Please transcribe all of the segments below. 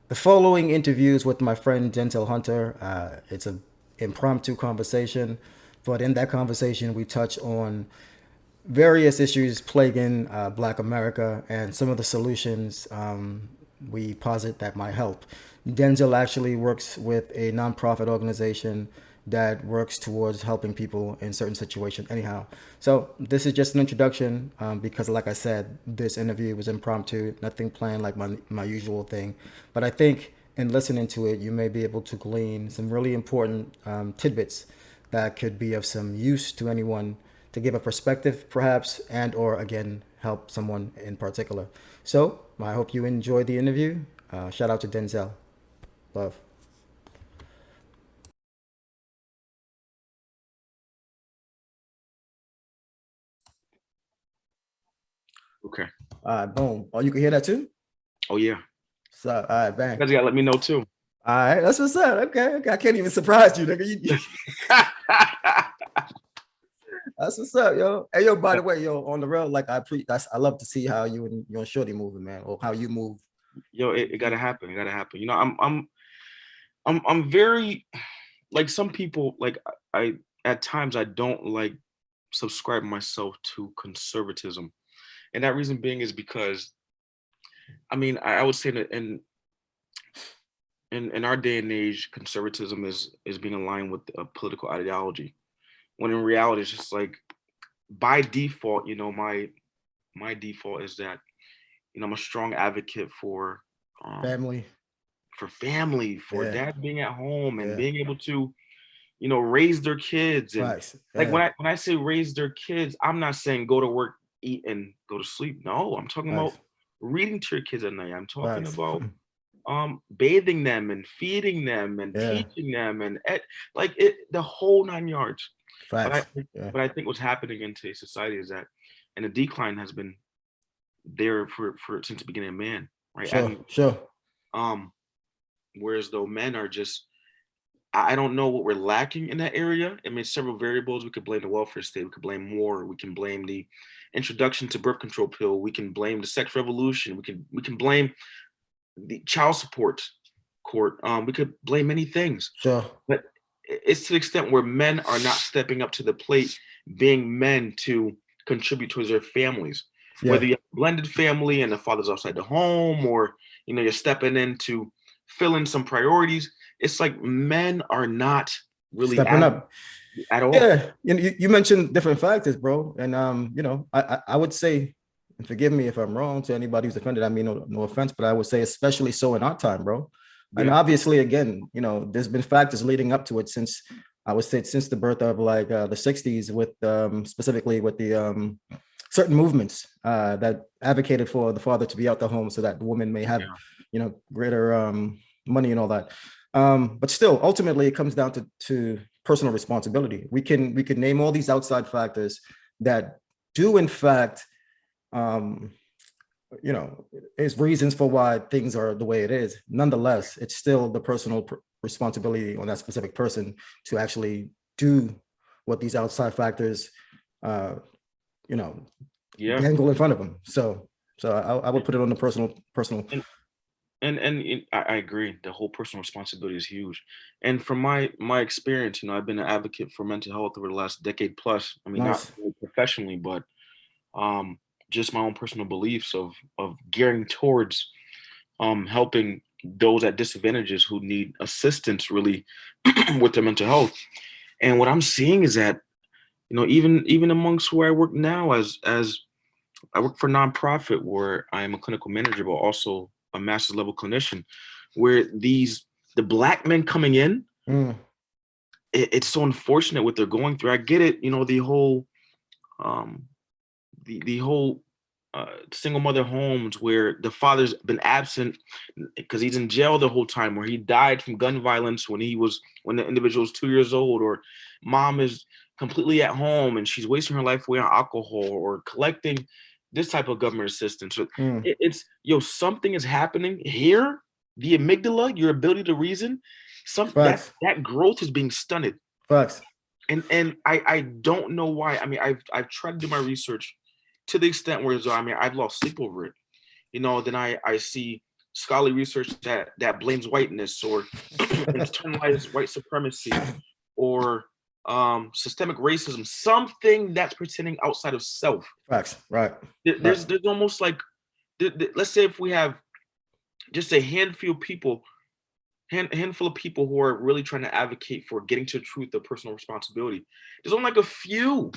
The following interviews with my friend Denzel Hunter. It's an impromptu conversation, but in that conversation, we touch on various issues plaguing Black America and some of the solutions we posit that might help. Denzel actually works with a nonprofit organization that works towards helping people in certain situations. Anyhow, so this is just an introduction because, like I said, this interview was impromptu, nothing planned like my usual thing. But I think in listening to it, you may be able to glean some really important tidbits that could be of some use to anyone to give a perspective, perhaps, and or again help someone in particular. So I hope you enjoyed the interview. Shout out to Denzel. Love. Okay. All right, boom. Oh, you can hear that too? Oh yeah. So, all right, You bang. guys gotta let me know too. All right, that's what's up. Okay, okay. I can't even surprise you, nigga. That's what's up, yo. Hey, yo. By the way, yo, on the road, like I love to see how you and your shorty moving, man, or how you move. Yo, it gotta happen. It gotta happen. I'm very like some people like I at times I don't like subscribe myself to conservatism. And that reason being is because I would say that in our day and age, conservatism is being aligned with a political ideology. When in reality, it's just like by default, my default is that I'm a strong advocate um Family. for family, for Yeah, dad being at home and yeah. being able to, raise their kids. And Facts. like Yeah. when I say raise their kids, I'm not saying go to work, eat, and go to sleep. No, I'm talking about Facts. reading to your kids at night. I'm talking Facts. about bathing them and feeding them and Yeah. teaching them like it the whole nine yards. But I Facts. Yeah. but I think what's happening in today's society is that and the decline has been there for since the beginning of man, right? Sure. Adam, Sure. um, whereas though men are just I don't know what we're lacking in that area. I mean, several variables. We could blame the welfare state. We could blame war. We can blame the introduction to birth control pill. We can blame the sex revolution. We can blame the child support court. We could blame many things, Sure. but it's to the extent where men are not stepping up to the plate, being men to contribute towards their families. Yeah. Whether you have a blended family and the father's outside the home, or you're stepping in to fill in some priorities. It's like men are not really Stepping as up. at all. Yeah. You mentioned different factors, bro. And I would say, and forgive me if I'm wrong to anybody who's offended. I mean, no offense, but I would say especially so in our time, bro. And Yeah, obviously, again, there's been factors leading up to it since I would say since the birth of like the 60s with specifically with the certain movements that advocated for the father to be out the home so that the woman may have, yeah, greater money and all that. But still, ultimately, it comes down to personal responsibility. We can name all these outside factors that do, in fact, um, is reasons for why things are the way it is. Nonetheless, it's still the personal responsibility on that specific person to actually do what these outside factors, uh, you know, yeah. dangle in front of them. So I would put it on the personal. And I agree. The whole personal responsibility is huge. And from my experience, I've been an advocate for mental health over the last decade plus. I mean, not Nice. really professionally, but um, just my own personal beliefs of gearing towards helping those at disadvantages who need assistance really with their mental health. And what I'm seeing is that even amongst where I work now, as I work for a nonprofit where I am a clinical manager, but also a master's level clinician, where the black men coming in, Mm, it's so unfortunate what they're going through. I get it, um, the whole single mother homes where the father's been absent because he's in jail the whole time, where he died from gun violence when the individual was 2 years old, or mom is completely at home and she's wasting her life away on alcohol or collecting this type of government assistance. So mm. it's something is happening here. The amygdala, your ability to reason, some Facts. that growth is being stunted, Facts. and I don't know why. I mean, I've tried to do my research to the extent where I've lost sleep over it. Then I see scholarly research that blames whiteness or internalized white supremacy or systemic racism, something that's pretending outside of self. Facts. Right. Right. There's almost like let's say if we have just a handful of people who are really trying to advocate for getting to the truth of personal responsibility. There's only like a few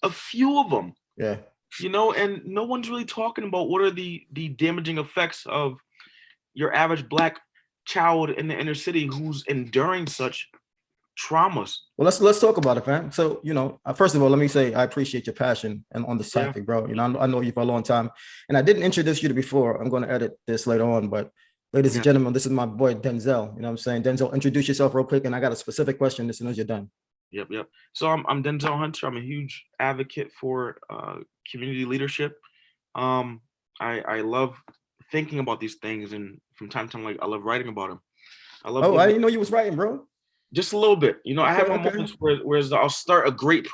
of them, Yeah. and no one's really talking about what are the damaging effects of your average black child in the inner city who's enduring such traumas. Well, let's talk about it, fam. So, first of all, let me say I appreciate your passion and on this Yeah, topic, bro. I know you for a long time, and I didn't introduce you to before. I'm going to edit this later on, but ladies and yeah, gentlemen, this is my boy Denzel. You know what I'm saying? Denzel, introduce yourself real quick, and I got a specific question as soon as you're done. yep. So I'm Denzel Hunter. I'm a huge advocate for community leadership. Um, I love thinking about these things, and from time to time, like I love writing about them. I love Oh, I going didn't know you was writing, bro. just a little bit. I Okay, have my okay. moments where I'll start Hmm. a great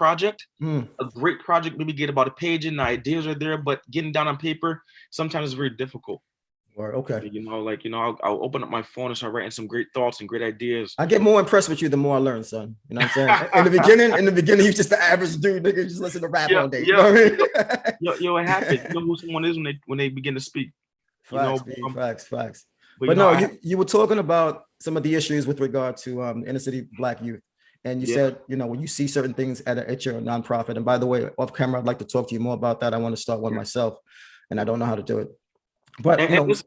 project, maybe get about a page in, the ideas are there, but getting down on paper sometimes is very difficult. Or okay. I'll open up my phone and start writing some great thoughts and great ideas. I get more impressed with you the more I learn, son. You know what I'm saying? In the beginning, you're just the average dude, nigga. You just listen to rap Yeah, all day. You yeah. know what I It happens. You mean? know who someone is when they begin to speak. You Facts, know, B, facts. but But no, I you were talking about some of the issues with regard to inner city black youth. And you yeah, said, when you see certain things at your nonprofit, and by the way, off camera, I'd like to talk to you more about that. I want to start one yeah. myself, and I don't know how to do it. But, And this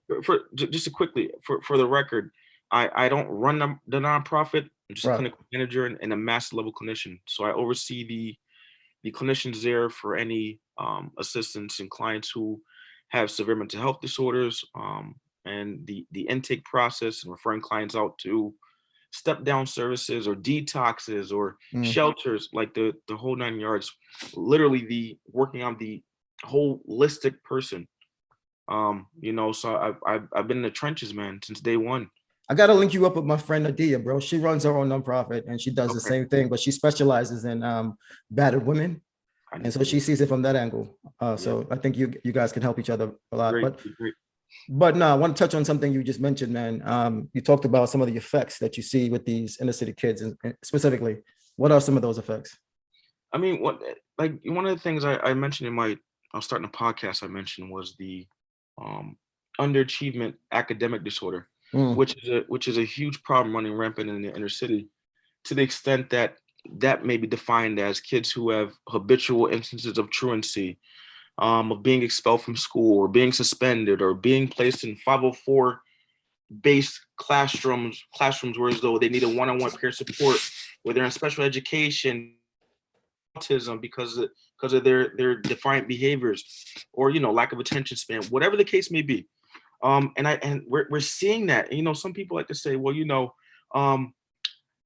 just to quickly for the record, I don't run the nonprofit. I'm just a right. clinical manager and a master level clinician. So I oversee the clinicians there for any assistance and clients who have severe mental health disorders, and the intake process and referring clients out to step down services or detoxes or Mm. shelters, like the whole 9 yards. Literally, the working on the holistic person. So I've been in the trenches, man, since day one. I got to link you up with my friend Nadia, bro. She runs her own nonprofit and she does the Okay, same thing, but she specializes in battered women. I And need so to. she sees it from that angle. Yeah, So I think you guys can help each other a lot. great, But great. no, I want to touch on something you just mentioned, man. You talked about some of the effects that you see with these inner city kids, and specifically, what are some of those effects? I mean, like one of the things I mentioned I was starting a podcast. I mentioned was the um, underachievement academic disorder, Mm, which is a huge problem running rampant in the inner city, to the extent that that may be defined as kids who have habitual instances of truancy, of being expelled from school or being suspended or being placed in 504 based classrooms where as though they need a one-on-one peer support, where they're in special education, autism because of their defiant behaviors, or lack of attention span, whatever the case may be. And we're seeing that. Some people like to say, well, um,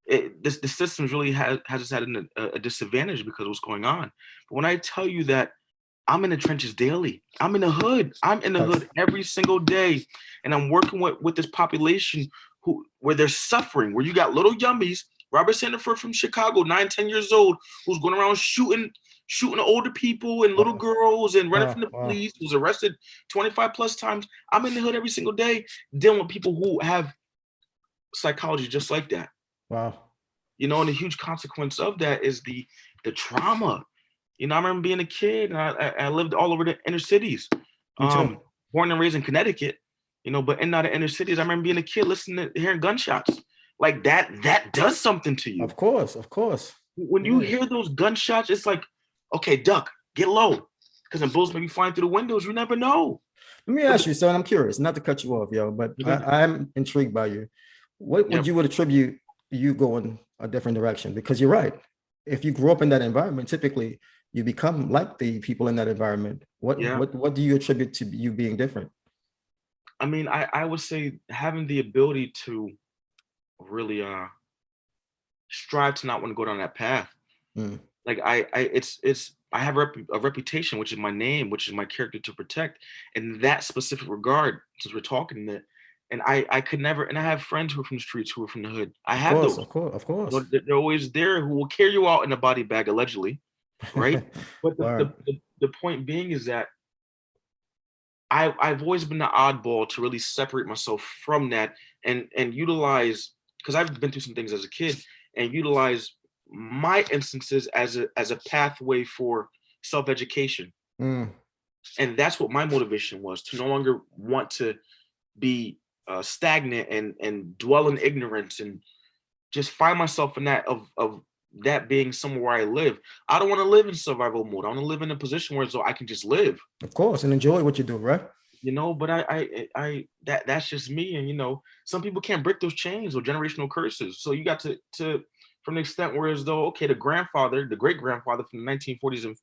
the systems really has us at a disadvantage because of what's going on. But when I tell you that I'm in the trenches daily, I'm in the hood. I'm in the facts. hood every single day, and I'm working with this population where they're suffering. Where you got little yummies, Robert Sandiford from Chicago, 9, 10 years old, who's going around shooting older people and little Wow, girls and running from the wow. police, who's arrested 25 plus times. I'm in the hood every single day dealing with people who have psychology just like that. Wow. And the huge consequence of that is the trauma. I remember being a kid, and I lived all over the inner cities. Me too. Born and raised in Connecticut, but in not the inner cities. I remember being a kid listening to hearing gunshots. Like that does something to you. Of course, of course. When you Yeah. hear those gunshots, it's like, okay, duck, get low. Because the bullets may be flying through the windows. You never know. Let me But ask you, son. I'm curious, not to cut you off, yo, but okay, I'm intrigued by you. What yep, would you attribute you going a different direction? Because you're right. If you grew up in that environment, typically you become like the people in that environment. yeah. What do you attribute to you being different? I mean, I would say having the ability to really strive to not want to go down that path. Mm, Like I have a reputation, which is my name, which is my character to protect. In that specific regard, since we're talking that, and I could never, and I have friends who are from the streets, who are from the hood. I of have course, those. of course, of course. They're always there, who will carry you out in a body bag, allegedly, right? But Word. the point being is that I've always been the oddball to really separate myself from that and utilize, because I've been through some things as a kid, and utilize my instances as a pathway for self-education. Mm, And that's what my motivation was, to no longer want to be stagnant and dwell in ignorance, and just find myself in that of that being somewhere where I live. I don't want to live in survival mode. I want to live in a position where so I can just live, of course, and enjoy what you do, right? but that's just me. And some people can't break those chains or generational curses. So you got to from the extent where, as though, okay, the great grandfather from the 1940s and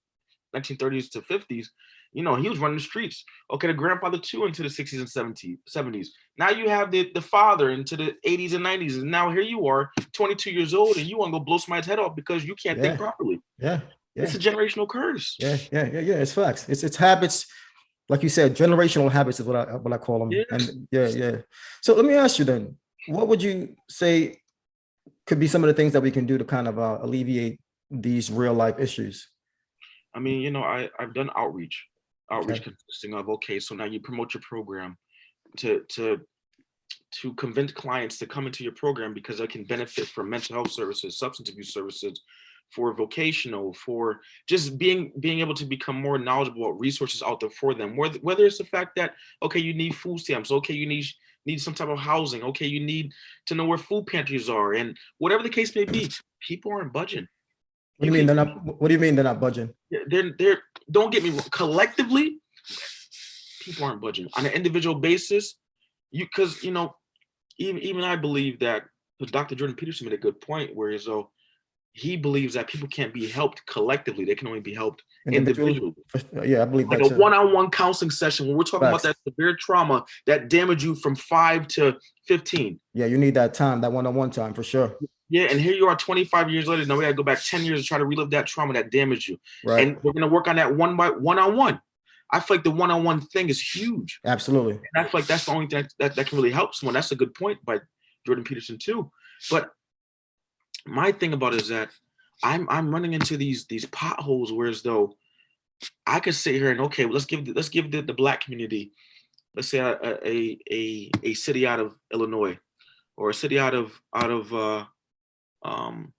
1930s to 50s, he was running the streets. Okay, the grandfather too into the 60s and 70s. Now you have the father into the 80s and 90s. And now here you are, 22 years old, and you want to go blow somebody's head off because you can't think Yeah, properly. yeah, It's yeah, a generational curse. yeah. It's facts. It's habits, like you said, generational habits is what I call them. Yeah. And yeah. So let me ask you then, what would you say could be some of the things that we can do to kind of alleviate these real life issues? I mean, I've done outreach Okay. consisting of, okay, so now you promote your program to convince clients to come into your program because they can benefit from mental health services, substance abuse services, for vocational, for just being able to become more knowledgeable about resources out there for them. Whether it's the fact that, okay, you need food stamps, okay, you need some type of housing, okay, you need to know where food pantries are, and whatever the case may be, people aren't budging. What do You you mean can they're not? What do you mean they're not budging? they're don't get me wrong, collectively, people aren't budging on an individual basis. Because even I believe that, because Dr. Jordan Peterson made a good point, where though he believes that people can't be helped collectively; they can only be helped Individually? individually. Yeah, I believe Like that a too. one-on-one counseling session, when we're talking about Facts. that severe trauma that damaged you from 5 to 15. Yeah, you need that time, that one-on-one time for sure. Yeah, and here you are 25 years later. Now we gotta go back 10 years to try to relive that trauma that damaged you. Right. And we're gonna work on that one-on-one. I feel like the one-on-one thing is huge. Absolutely. And I feel like that's the only thing that can really help someone. That's a good point by Jordan Peterson too. But my thing about it is that I'm running into these potholes, whereas though I could sit here and, okay, well, let's give the black community, let's say a city out of Illinois, or a city out of um,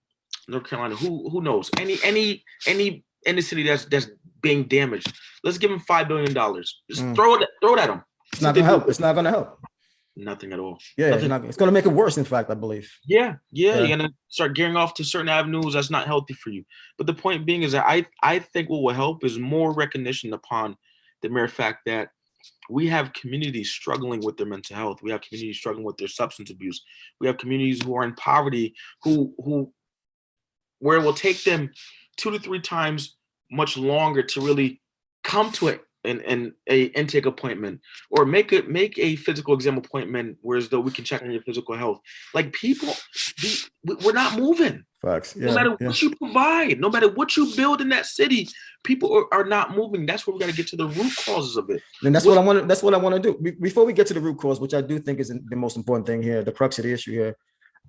North Carolina, who knows, any city that's being damaged. Let's give them $5 billion. Just Mm. throw it at them. It's See not what they gonna do help. with it. It's not gonna help. Nothing at all. Yeah, Nothing. it's gonna make it worse. In fact, I believe. Yeah, Yeah. you're gonna start gearing off to certain avenues that's not healthy for you. But the point being is that I think what will help is more recognition upon the mere fact that we have communities struggling with their mental health. We have communities struggling with their substance abuse. We have communities who are in poverty, who where it will take them 2 to 3 times much longer to really come to it and a intake appointment, or make a physical exam appointment, whereas though we can check on your physical health. Like, people, we're not moving. Facts. No Yeah. matter Yeah. what you provide, no matter what you build in that city, people are not moving. That's where we got to get to the root causes of it. And that's what What? I want. That's what I want to do. Before we get to the root cause, which I do think is the most important thing here, the crux of the issue here.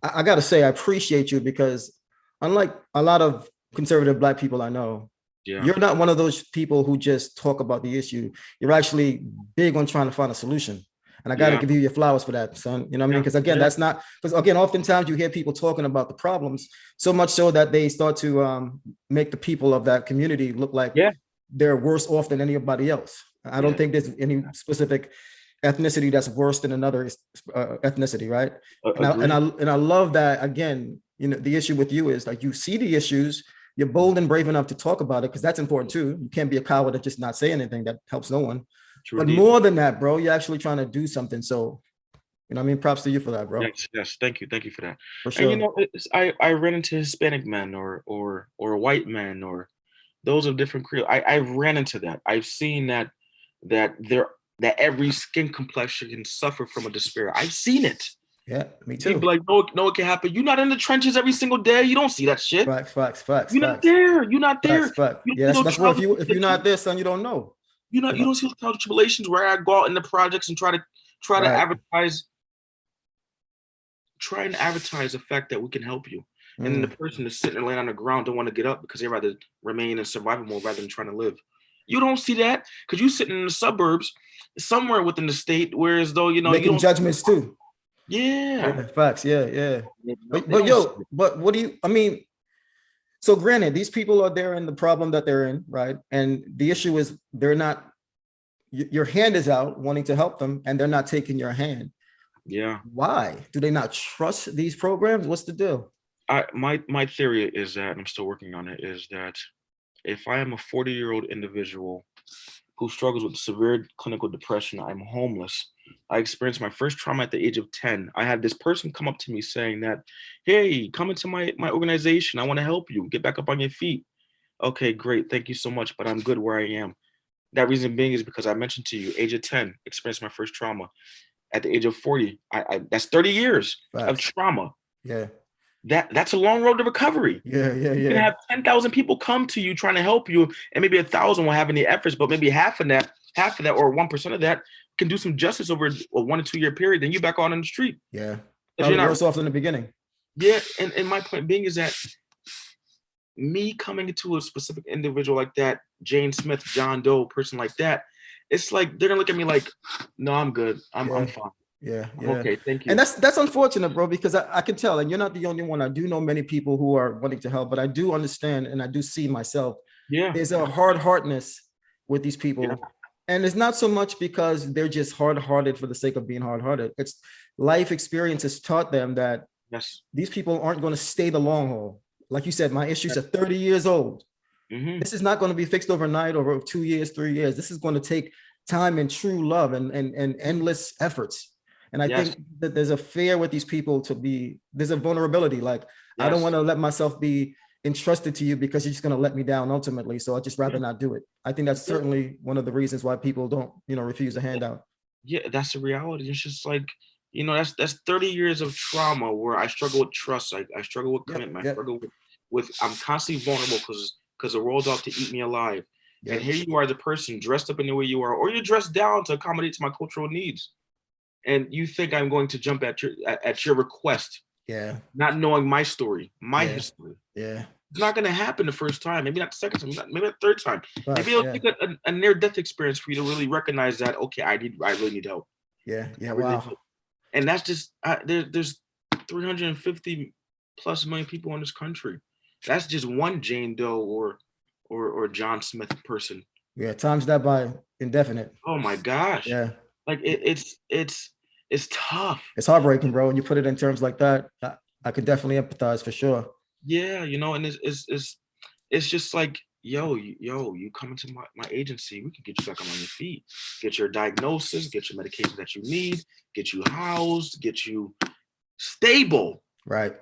I got to say, I appreciate you because, unlike a lot of conservative Black people I know, Yeah, you're not one of those people who just talk about the issue. You're actually big on trying to find a solution. And I got to yeah, give you your flowers for that, son. You know what I mean? yeah, Because again, yeah, that's not, because again, oftentimes you hear people talking about the problems so much so that they start to make the people of that community look like yeah, they're worse off than anybody else. I don't yeah. think there's any specific ethnicity that's worse than another ethnicity, right? Agree. And I love that. Again, the issue with you is like you see the issues, you're bold and brave enough to talk about it, because that's important too. You can't be a coward and just not say anything. That helps no one. True But indeed. more than that, bro, you're actually trying to do something. So, I mean, props to you for that, bro. Yes, yes. Thank you for that. For And sure. I ran into Hispanic men, or white men, or those of different creed. I ran into that. I've seen that there that every skin complexion can suffer from a despair. I've seen it. Yeah, me People be too. like, no, no, it can happen. You're not in the trenches every single day. You don't see that shit. Facts, facts, facts, You're not facts, there. You're not there. facts, facts. You don't Yeah, see those that's where trials and if you're tribulations. not there, son, you don't know. You You know, don't see those trials and tribulations where I go out in the projects and right. try and advertise the fact that we can help you. And then the Mm. person is sitting there laying on the ground, don't want to get up because they rather remain in survival mode rather than trying to live. You don't see that because you sitting in the suburbs somewhere within the state, whereas though, you Making don't. judgments too. Yeah. Yeah, facts. Yeah, yeah. They But don't see yo, it. but what do you? I mean, so granted, these people are there in the problem that they're in, right? And the issue is they're not. Your hand is out, wanting to help them, and they're not taking your hand. Yeah. Why do they not trust these programs? What's the deal? My theory is that, and I'm still working on it, is that if I am a 40-year-old individual who struggles with severe clinical depression, I'm homeless. I experienced my first trauma at the age of 10. I had this person come up to me saying that, hey, come into my organization. I want to help you get back up on your feet. Okay, great. Thank you so much. But I'm good where I am. That reason being is because I mentioned to you, age of 10, experienced my first trauma. At the age of 40, that's 30 years of Facts. trauma. Yeah. That's a long road to recovery. Yeah. Yeah. You can Yeah. have 10,000 people come to you trying to help you, and maybe 1,000 will have any efforts, but maybe half of that, or 1% of that can do some justice over a 1 to 2 year period. Then you back on the street Yeah. because you're Probably not. worse off in the beginning. Yeah, and my point being is that me coming into a specific individual like that, Jane Smith, John Doe, person like that, it's like they're gonna look at me like, no, I'm good. I'm Yeah. fine. Yeah. I'm Yeah. okay. Thank And you. that's unfortunate, bro, because I can tell, and you're not the only one. I do know many people who are wanting to help, but I do understand and I do see myself. Yeah. There's a hard heartness with these Yeah. people. And it's not so much because they're just hard-hearted for the sake of being hard-hearted. It's life experiences taught them that Yes. these people aren't going to stay the long haul. Like you said, my issues are 30 years old. Mm-hmm. This is not going to be fixed overnight or 2 years, 3 years. This is going to take time and true love and endless efforts. And I Yes. think that there's a fear with these people there's a vulnerability. Like, I don't Yes. want to let myself be entrusted to you because you're just going to let me down ultimately. So I'd just rather not do it. I think that's Yeah. certainly one of the reasons why people don't, refuse a handout. Yeah, that's the reality. It's just like, that's 30 years of trauma where I struggle with trust. I struggle with Yep, commitment. I yep, struggle with I'm constantly vulnerable because the world's out to eat me alive. And yep, here you are as a person dressed up in the way you are, or you're dressed down to accommodate to my cultural needs. And you think I'm going to jump at your request, yeah, not knowing my story, my yeah, history. yeah. It's not going to happen the first time, maybe not the second time, maybe the third time. Maybe Facts, it'll yeah, take a near-death experience for you to really recognize that, okay, I really need help. yeah, yeah. I really Wow. do. And that's just there's 350 plus million people in this country. That's just one Jane Doe or John Smith person. Yeah, times that by indefinite. Oh my gosh, Yeah. like it's tough. It's heartbreaking, bro. When you put it in terms like that, I could definitely empathize for sure. Yeah, and it's just like, you come into my agency, we can get you back on your feet, get your diagnosis, get your medication that you need, get you housed, get you stable, Right.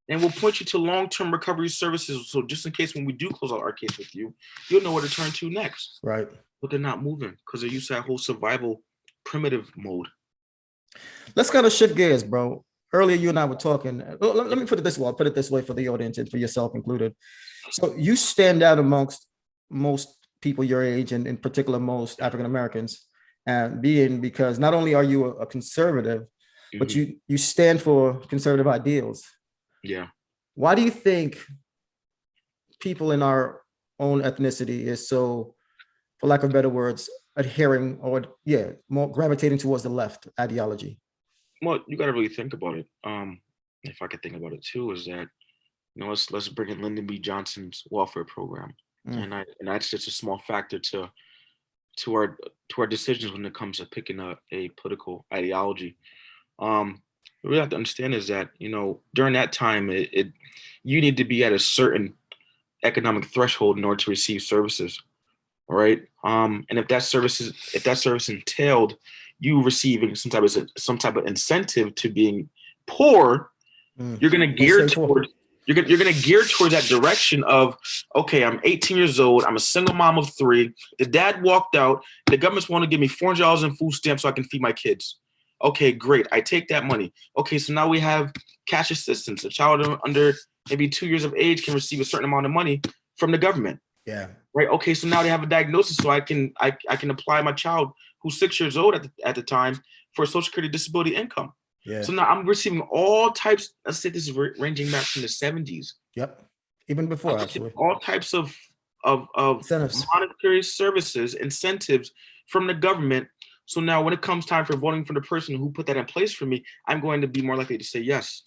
and we'll point you to long-term recovery services. So just in case when we do close out our case with you, you'll know where to turn to next. Right. But they're not moving because they're used to that whole survival primitive mode. Let's kind of shift gears, bro. Earlier, you and I were talking. Let me put it this way. I'll put it this way for the audience and for yourself included. So you stand out amongst most people your age, and in particular, most African Americans, and being because not only are you a conservative, but Mm-hmm. you stand for conservative ideals. Yeah. Why do you think people in our own ethnicity is so, for lack of better words, adhering or more gravitating towards the left ideology? Well, you got to really think about it. If I could think about it too, is that let's bring in Lyndon B. Johnson's welfare program, Mm. and that's just a small factor to our decisions when it comes to picking a political ideology. What we have to understand is that during that time, it you need to be at a certain economic threshold in order to receive services. All right. And if that service entailed you receiving some type of incentive to being poor, Mm. you're gonna Don't gear stay poor. toward you're gonna gear towards that direction of, okay, I'm 18 years old, I'm a single mom of three. The dad walked out, the government's want to give me $400 in food stamps so I can feed my kids. Okay, great. I take that money. Okay, so now we have cash assistance. A child under maybe 2 years of age can receive a certain amount of money from the government. Yeah. Right. Okay. So now they have a diagnosis, so I can apply my child who's 6 years old at the time for Social Security disability income. Yeah. So now I'm receiving all types. Let's say this is ranging back from the 70s. Yep. Even I'm before, receiving actually. all types of of Incentives. monetary services, incentives from the government. So now when it comes time for voting for the person who put that in place for me, I'm going to be more likely to say yes.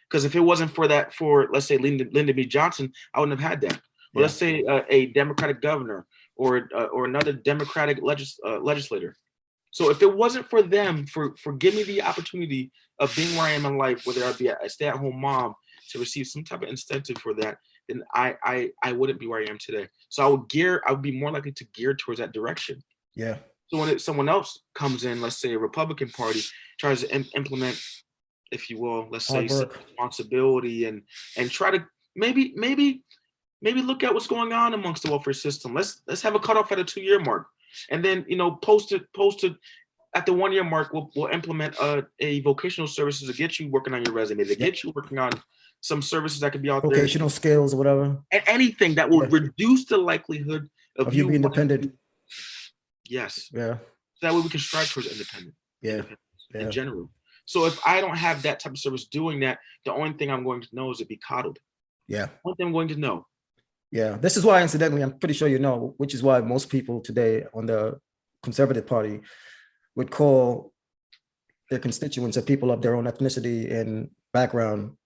Because if it wasn't for that, for let's say Lyndon B. Johnson, I wouldn't have had that. Or let's say a Democratic governor or another Democratic legislator. So if it wasn't for them, for giving me the opportunity of being where I am in life, whether I be a stay-at-home mom to receive some type of incentive for that, then I wouldn't be where I am today. So I would be more likely to gear towards that direction. Yeah. So when someone else comes in, let's say a Republican Party tries to implement, if you will, let's say Hard work. responsibility and try to maybe look at what's going on amongst the welfare system. Let's have a cutoff at a 2-year mark, and then post it at the 1-year mark. We'll implement a vocational services to get you working on your resume, to get you working on some services that could be out there, vocational skills or whatever, and anything that will reduce the likelihood of you being dependent. Yes. Yeah. So that way we can strive towards independence in general. So if I don't have that type of service doing that, the only thing I'm going to know is to be coddled. Yeah. One thing I'm going to know. Yeah. This is why, incidentally, I'm pretty sure you know, which is why most people today on the Conservative Party would call their constituents or people of their own ethnicity and background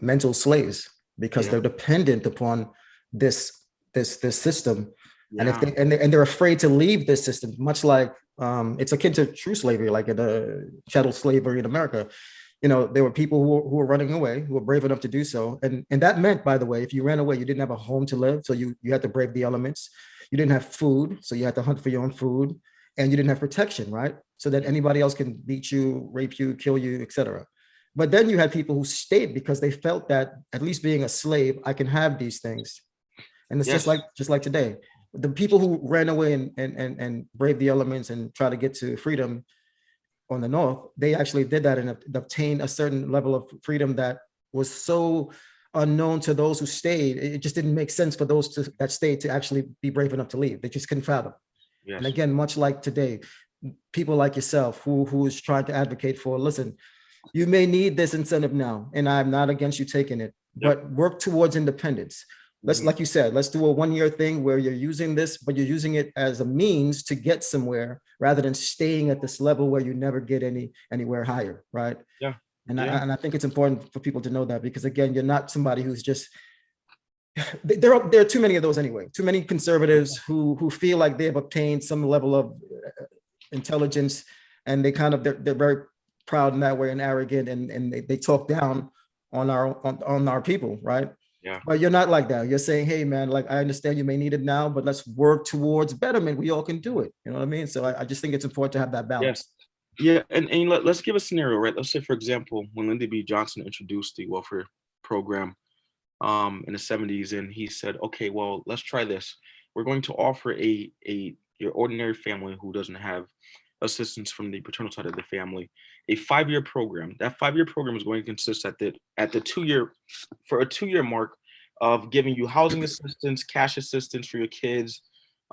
mental slaves, because they're dependent upon this system. And if they and they're afraid to leave this system, much like it's akin to true slavery, like in the chattel slavery in America. There were people who were running away, who were brave enough to do so. And that meant, by the way, if you ran away, you didn't have a home to live. So you had to brave the elements. You didn't have food. So you had to hunt for your own food. And you didn't have protection, right? So that anybody else can beat you, rape you, kill you, etc. But then you had people who stayed because they felt that, at least being a slave, I can have these things. And it's just like today. The people who ran away and braved the elements and try to get to freedom on the North, they actually did that and obtained a certain level of freedom that was so unknown to those who stayed. It just didn't make sense for those that stayed to actually be brave enough to leave. They just couldn't fathom. Yes. And again, much like today, people like yourself who is trying to advocate for, listen, you may need this incentive now, and I'm not against you taking it, but work towards independence. Let's, like you said, let's do a 1-year thing where you're using this, but you're using it as a means to get somewhere rather than staying at this level where you never get anywhere higher, right? Yeah. And I think it's important for people to know that, because again, you're not somebody who's just, there are too many of those anyway. Too many conservatives who feel like they have obtained some level of intelligence, and they're very proud in that way and arrogant, and they talk down on our people, right? Yeah. But you're not like that. You're saying, hey man, like, I understand you may need it now, but let's work towards betterment. We all can do it. You know what I mean? So I just think it's important to have that balance. Yeah. And let's give a scenario, right? Let's say, for example, when Lyndon B. Johnson introduced the welfare program in the 70s, and he said, okay, well, let's try this. We're going to offer your ordinary family who doesn't have assistance from the paternal side of the family a 5-year program. That 5-year program is going to consist at the 2-year mark of giving you housing assistance, cash assistance for your kids,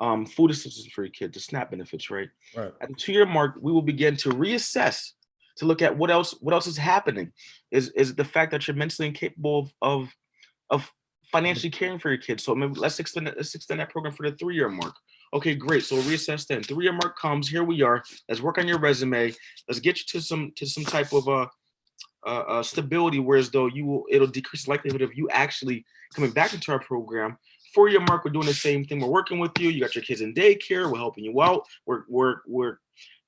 food assistance for your kids, the SNAP benefits, right? Right. At the 2-year mark, we will begin to reassess, to look at what else is happening. Is the fact that you're mentally incapable of financially caring for your kids. So maybe let's extend that program for the 3-year mark. Okay, great. So we'll reassess then. 3-year mark comes. Here we are. Let's work on your resume. Let's get you to some type of stability, whereas though it'll decrease the likelihood of you actually coming back into our program. 4-year mark, we're doing the same thing. We're working with you. You got your kids in daycare. We're helping you out. We're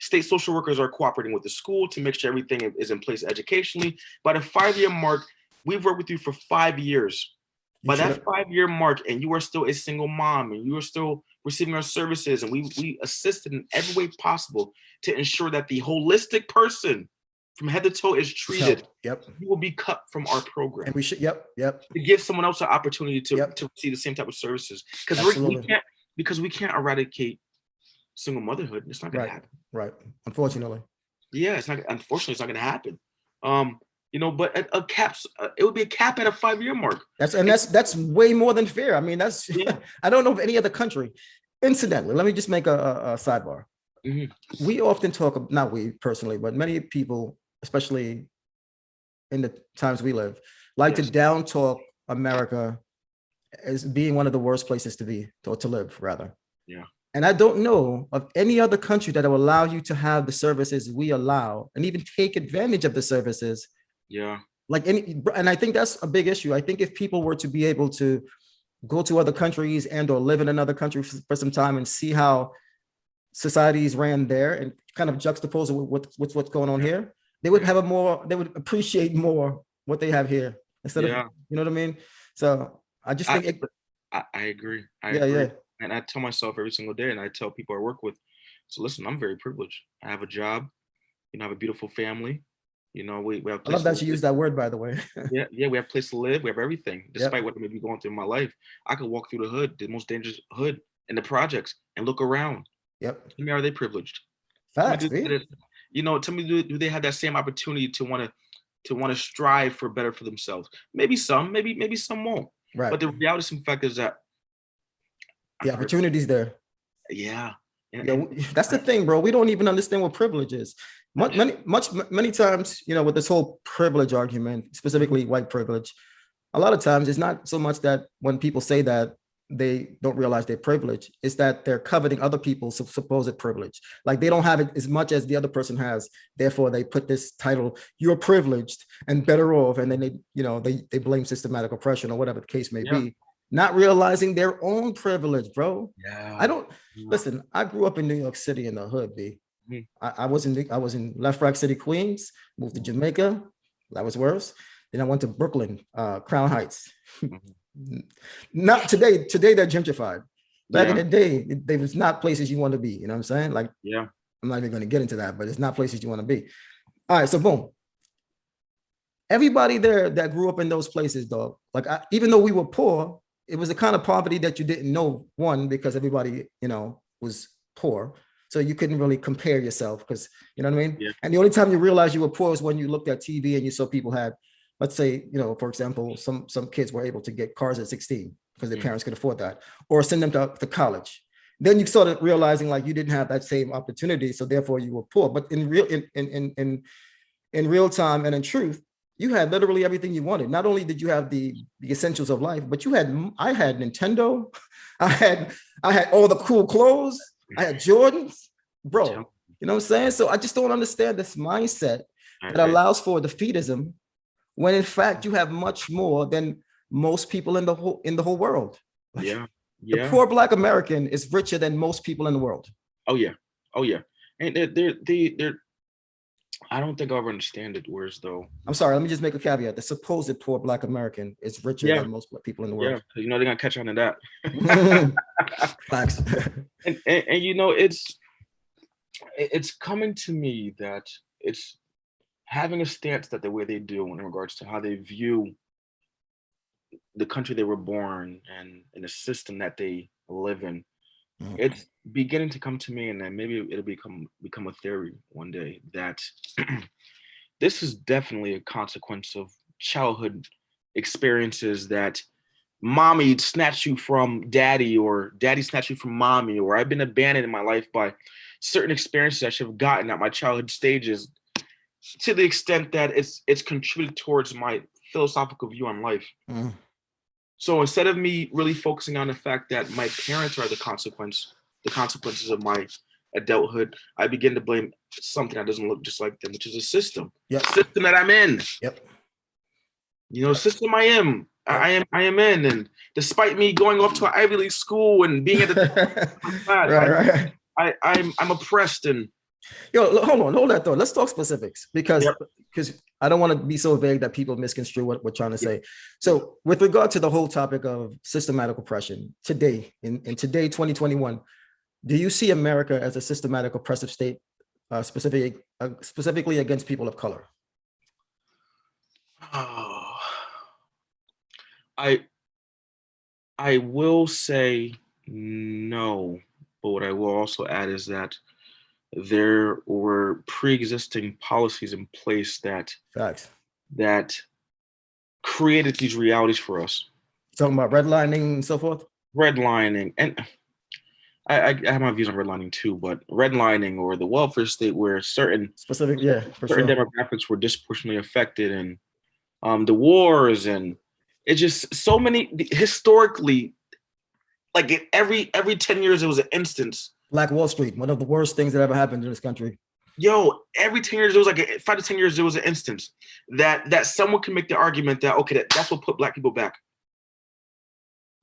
state social workers are cooperating with the school to make sure everything is in place educationally. By the 5-year mark, we've worked with you for 5 years. By that 5-year mark, and you are still a single mom, and you are still receiving our services, and we assisted in every way possible to ensure that the holistic person from head to toe is treated. Yep. You will be cut from our program. And we should, yep. To give someone else an opportunity to see the same type of services. Because we can't eradicate single motherhood. It's not gonna happen. Right. Unfortunately. Yeah, unfortunately it's not gonna happen. But it would be a cap at a 5-year mark. That's way more than fair. I mean, I don't know of any other country. Incidentally, let me just make a sidebar. Mm-hmm. We often talk, not we personally, but many people, especially in the times we live, like to down talk America as being one of the worst places to be, or to live, rather. Yeah. And I don't know of any other country that will allow you to have the services we allow and even take advantage of the services. Yeah. Like any, and I think that's a big issue. I think if people were to be able to go to other countries and or live in another country for some time and see how societies ran there and kind of juxtapose it with what's going on here, they would have a more, they would appreciate more what they have here instead of, Yeah. you know what I mean? So I just I, think, I agree. I yeah, agree. yeah. And I tell myself every single day, and I tell people I work with, so listen, I'm very privileged. I have a job, I have a beautiful family. We have a I love place that to you live. use that word, by the way. Yeah, yeah, we have a place to live. We have everything. Despite Yep, what may be going through in my life, I could walk through the hood, the most dangerous hood in the projects, and look around. yep. Tell me, are they privileged? Tell me, Facts, B. tell me, do they have that same opportunity to want to strive for better for themselves? Maybe some, maybe some won't. Right. But the reality of the fact is that The I'm very, opportunities there. yeah, Yeah, and that's the I, thing, bro. We don't even understand what privilege is. Many times, with this whole privilege argument, Mhm. specifically white privilege, a lot of times it's not so much that when people say that they don't realize their privilege, it's that they're coveting other people's supposed privilege. Like they don't have it as much as the other person has. Therefore, they put this title, "You're privileged and better off," and then they blame systematic oppression or whatever the case may Yeah, be, not realizing their own privilege, bro. I yeah, don't yeah. listen. I grew up in New York City in the hood, B. Mhm. I was in Left Rock City, Queens. Moved to Jamaica. That was worse. Then I went to Brooklyn, Crown Heights. Mhm. Not today. Today they're gentrified. Back in Yeah, the day, they was not places you want to be. You know what I'm saying? Like yeah, I'm not even going to get into that, but it's not places you want to be. All right, so boom. Everybody there that grew up in those places, dog. Like even though we were poor, it was the kind of poverty that you didn't know. One, because everybody was poor, so you couldn't really compare yourself because you know what I mean. yeah. And the only time you realized you were poor is when you looked at TV and you saw people had, let's say, for example, some kids were able to get cars at 16 because their Mhm. parents could afford that, or send them to college. Then you started realizing like you didn't have that same opportunity, so therefore you were poor. But in real time and in truth, you had literally everything you wanted. Not only did you have the essentials of life, but I had Nintendo, I had I had all the cool clothes, I had Jordans, I'm telling bro. You know what I'm saying? So I just don't understand this mindset I, that I, allows for defeatism when in fact you have much more than most people in the whole world. Like yeah, the yeah. poor black American is richer than most people in the world. Oh yeah, oh yeah. And they're I don't think I'll ever understand it. Whereas though, I'm sorry, let me just make a caveat. The supposed poor black American is richer yeah, than most people in the yeah, world. 'cause they're gonna catch on to that. Facts. And it's coming to me that it's having a stance that the way they do in regards to how they view the country they were born and the system that they live in. It's beginning to come to me, and then maybe it'll become a theory one day that this is definitely a consequence of childhood experiences that mommy snatched you from daddy or daddy snatched you from mommy, or I've been abandoned in my life by certain experiences I should have gotten at my childhood stages, to the extent that it's contributed towards my philosophical view on life. Mm. So instead of me really focusing on the fact that my parents are the consequences of my adulthood, I begin to blame something that doesn't look just like them, which is a Yep. system that I'm in. Yep. Yep. System I am. Yep. I am in, and despite me going off to an Ivy League school and being at the top of my class, Right. Right. I'm oppressed and Yo, hold on, hold that thought. Let's talk specifics because yep, I don't want to be so vague that people misconstrue what we're trying to yep, say. yep. So, with regard to the whole topic of systematic oppression today, in today 2021, do you see America as a systematic oppressive state, specifically against people of color? Oh, I I will say no, but what I will also add is that there were pre-existing policies in place Facts. that created these realities for us. Talking about redlining and so forth. Redlining, and I have my views on redlining too, but redlining or the welfare state where Specific, yeah, for certain sure. demographics were disproportionately affected, and the wars and It's just so many historically, like every 10 years, it was an instance. Black Wall Street, one of the worst things that ever happened in this country. Yo, every 10 years, there was like 5 to 10 years, there was an instance that someone can make the argument that, okay, that's what put black people back.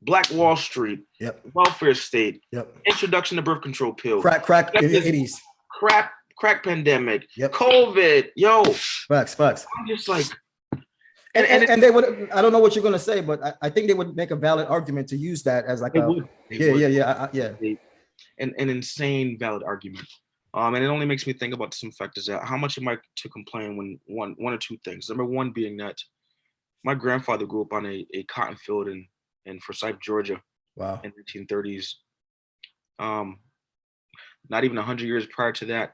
Black Wall Street, Yep. welfare state, Yep. Introduction to birth control pill, crack in the 80s, crack pandemic, yep. COVID, yo. Facts. I'm just like, and they would, I don't know what you're gonna say, but I think they would make a valid argument to use that as like yeah. An insane valid argument. And it only makes me think about some factors that how much am I to complain when one or two things. Number one being that my grandfather grew up on a cotton field in Forsyth, Georgia. Wow. In the 1930s. Not even 100 years prior to that,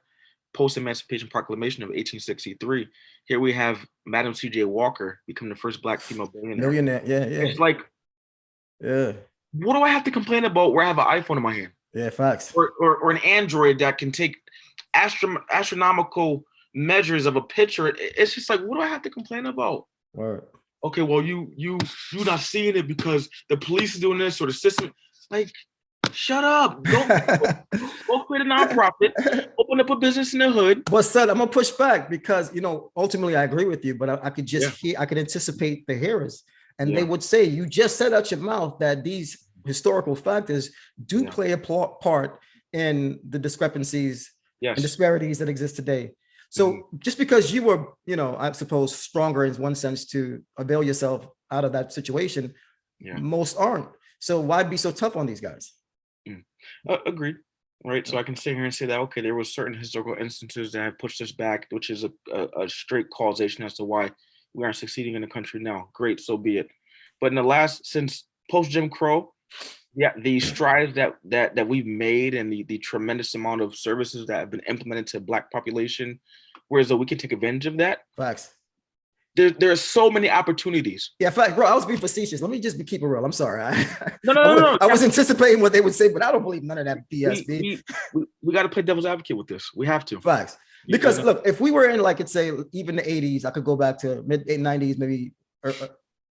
post-Emancipation Proclamation of 1863. Here we have Madam C.J. Walker becoming the first Black female millionaire. Yeah. It's like, yeah. What do I have to complain about where I have an iPhone in my hand? Yeah, facts. Or an Android that can take astronomical measures of a picture. It's just like, what do I have to complain about? Word. Okay, well, you not seeing it because the police is doing this or the system. Like, shut up. Go create a nonprofit. Open up a business in the hood. But son, I'm gonna push back because ultimately I agree with you, but I could just hear, I could anticipate the hearers, and they would say, you just said out your mouth that these historical factors do play a part in the discrepancies and disparities that exist today. So just because you were, I suppose, stronger in one sense to avail yourself out of that situation, most aren't. So why be so tough on these guys? Agreed. Right. So I can sit here and say that, okay, there were certain historical instances that have pushed us back, which is a straight causation as to why we aren't succeeding in the country now. Great. So be it. But since post Jim Crow, the strides that we've made and the tremendous amount of services that have been implemented to Black population, whereas we can take advantage of that. Facts. There are so many opportunities. Yeah, fact, bro. I was being facetious. Let me just keep it real. I'm sorry. No. I was anticipating what they would say, but I don't believe none of that BS. We got to play devil's advocate with this. We have to. Facts. Because look, if we were in like, say, even the 80s, I could go back to mid 90s, maybe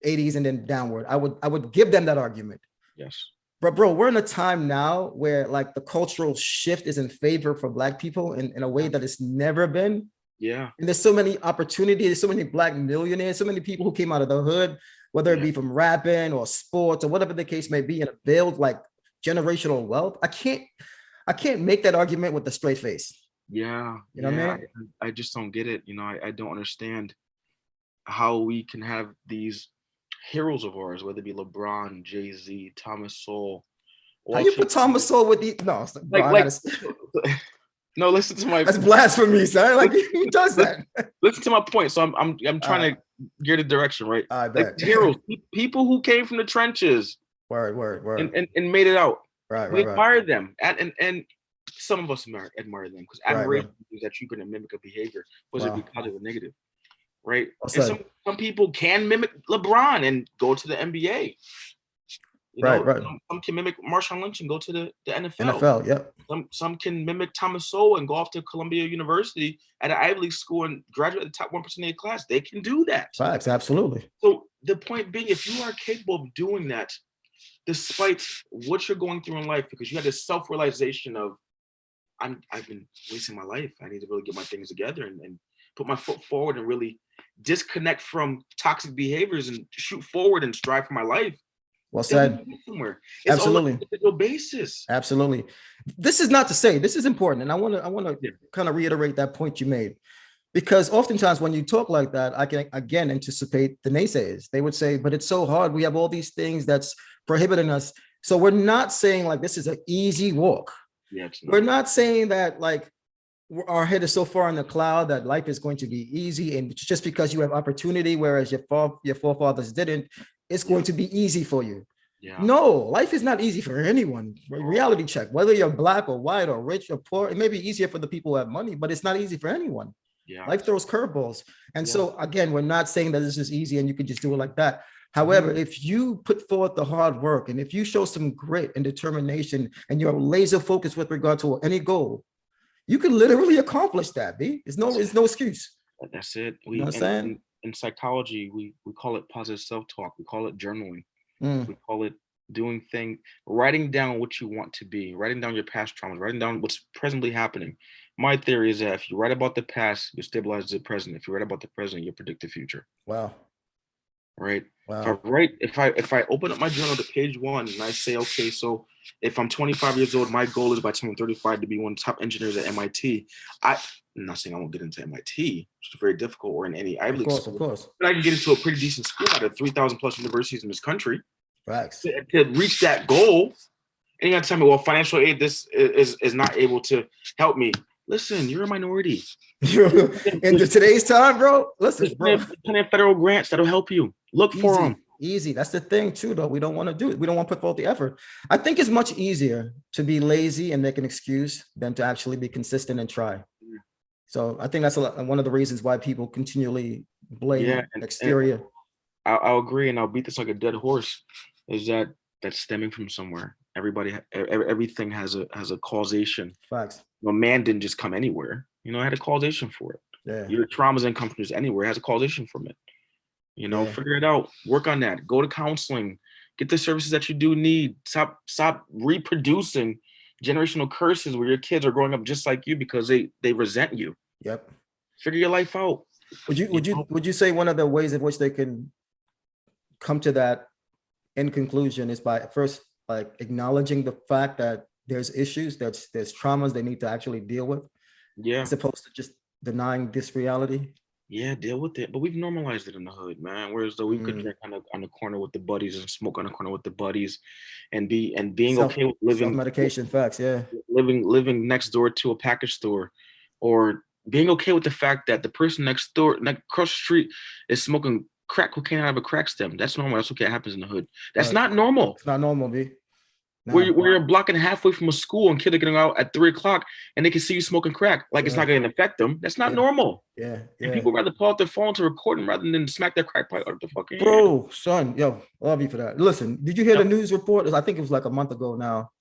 80s, and then downward. I would give them that argument. Yes. But bro, we're in a time now where like the cultural shift is in favor for Black people in a way that it's never been. Yeah. And there's so many opportunities, there's so many Black millionaires, so many people who came out of the hood, whether it be from rapping or sports or whatever the case may be, and build like generational wealth. I can't make that argument with a straight face. Yeah. You know what I mean? I just don't get it. I don't understand how we can have these heroes of ours, whether it be LeBron, Jay-Z, Thomas Sowell. How you put Thomas Sowell with the no, listen to my. That's blasphemy, son. Like, who does that? Listen to my point. So I'm trying to gear the direction, right? I bet. Heroes, people who came from the trenches. Word. And made it out. We admire them, and some of us admire them because admiration is that you can mimic a behavior, whether it be positive or negative, right? And some people can mimic LeBron and go to the NBA. Right. Some can mimic Marshawn Lynch and go to the NFL. NFL, yep. Some can mimic Thomas Sowell and go off to Columbia University at an Ivy League school and graduate the top 1% of their class. They can do that. Facts, absolutely. So the point being, if you are capable of doing that, despite what you're going through in life, because you have this self-realization of, I've been wasting my life. I need to really get my things together and put my foot forward and really disconnect from toxic behaviors and shoot forward and strive for my life. Well said. It's absolutely on an individual basis. Absolutely. This is not to say, this is important, and I want to kind of reiterate that point you made, because oftentimes when you talk like that, I can again anticipate the naysayers. They would say, "But it's so hard. We have all these things that's prohibiting us." So we're not saying like this is an easy walk. Yeah, we're not saying that like our head is so far in the cloud that life is going to be easy, and just because you have opportunity, whereas your forefathers didn't, it's going to be easy for you. Yeah. No, life is not easy for anyone. Reality check, whether you're Black or white or rich or poor, it may be easier for the people who have money, but it's not easy for anyone. Yeah. Life throws curveballs. And so again, we're not saying that this is easy and you can just do it like that. However, if you put forth the hard work and if you show some grit and determination and you're laser focused with regard to any goal, you can literally accomplish that, B. There's no excuse. That's it. You know what I'm saying? in psychology, we call it positive self-talk. We call it journaling. Mm, We call it doing thing, writing down what you want to be, writing down your past traumas, writing down what's presently happening. My theory is that if you write about the past, you stabilize the present. If you write about the present, you predict the future. wow. Right? Wow. If I open up my journal to page one and I say, okay, so if I'm 25 years old, my goal is by the time I'm 35 to be one of the top engineers at MIT. I'm not saying I won't get into MIT, which is very difficult, or in any Ivy Of League course, of school, course. but I can get into a pretty decent school out of 3,000 plus universities in this country Facts. to reach that goal. And you got to tell me, well, financial aid this is not able to help me. Listen, you're a minority. In today's time, bro, listen, bro. There's plenty of federal grants that'll help you. Look for them. Easy. That's the thing too, though. We don't want to do it. We don't want to put forth the effort. I think it's much easier to be lazy and make an excuse than to actually be consistent and try. So I think that's one of the reasons why people continually blame exterior. And I'll agree, and I'll beat this like a dead horse. Is that that's stemming from somewhere? Everything has a causation. Facts. No, man didn't just come anywhere. You know, it had a causation for it. Yeah. Your traumas and come from just anywhere. It has a causation from it. You know, Yeah. figure it out. Work on that. Go to counseling. Get the services that you do need. Stop reproducing generational curses where your kids are growing up just like you because they resent you. Yep. Figure your life out. Would you say one of the ways in which they can come to that end conclusion is by first like acknowledging the fact that there's issues, there's traumas they need to actually deal with, as opposed to just denying this reality? Yeah, deal with it. But we've normalized it in the hood, man. Whereas though we could drink on the corner with the buddies and smoke on the corner with the buddies and being okay with living self-medication. Facts. Yeah. Living next door to a package store, or being okay with the fact that the person next door, across the street, is smoking crack cocaine out of a crack stem. That's normal. That's okay. It happens in the hood. That's not normal. It's not normal, B. No. Where you're a block and a half away from a school and kids are getting out at 3:00 and they can see you smoking crack. Like it's not going to affect them. That's not normal. Yeah. And people rather pull out their phone to record them rather than smack their crack pipe out of the fucking bro, son. Yo, love you for that. Listen, did you hear the news report? I think it was like a month ago now,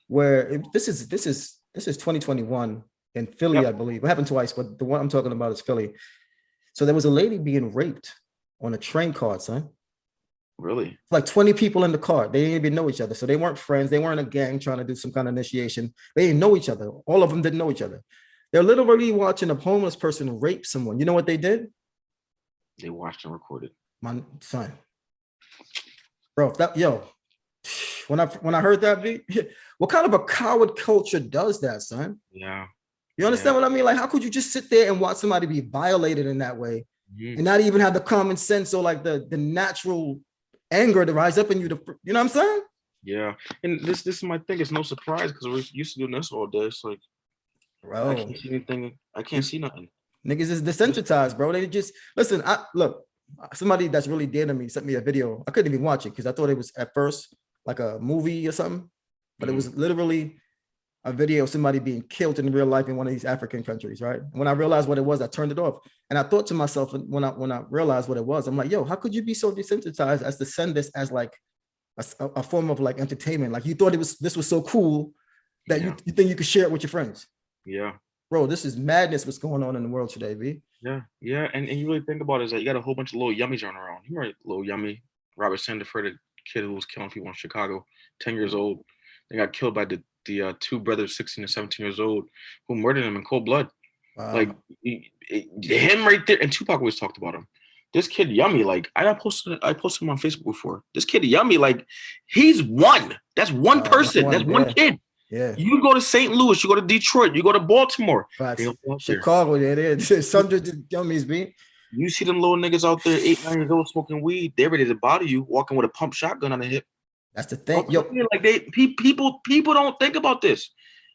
where this is 2021 in Philly, I believe. It happened twice, but the one I'm talking about is Philly. So there was a lady being raped on a train car, son. Really? Like 20 people in the car. They didn't even know each other. So they weren't friends. They weren't a gang trying to do some kind of initiation. They didn't know each other. All of them didn't know each other. They're literally watching a homeless person rape someone. You know what they did? They watched and recorded. My son. Bro, when I heard that, what kind of a coward culture does that, son? Yeah. You understand what I mean? Like, how could you just sit there and watch somebody be violated in that way and not even have the common sense or like the natural anger to rise up in you you know what I'm saying? Yeah. And this is my thing. It's no surprise because we're used to doing this all day. It's like, bro, I can't see anything. I can't see nothing. Niggas is desensitized, bro. They just listen. Look, somebody that's really dear to me sent me a video. I couldn't even watch it because I thought it was at first like a movie or something, but it was literally a video of somebody being killed in real life in one of these African countries, right? And when I realized what it was, I turned it off. And I thought to myself, when I realized what it was, I'm like, yo, how could you be so desensitized as to send this as like a form of like entertainment? Like you thought this was so cool that you think you could share it with your friends. Yeah. Bro, this is madness what's going on in the world today, B. Yeah. And you really think about it, is that you got a whole bunch of little yummies running around. You right, little yummy. Robert Sandiford, a kid who was killing people in Chicago, 10 years old. They got killed by the two brothers, 16 and 17 years old, who murdered him in cold blood. Wow. Like him right there. And Tupac always talked about him. This kid Yummy, like I posted him on Facebook before. This kid Yummy, like he's one. That's one person. That's one kid. Yeah. You go to St. Louis, you go to Detroit, you go to Baltimore. Chicago, there it is. Hundreds of Yummies, B. You see them little niggas out there, 8, 9 years old, smoking weed. They're ready to body you, walking with a pump shotgun on the hip. That's the thing. Yo, like people don't think about this.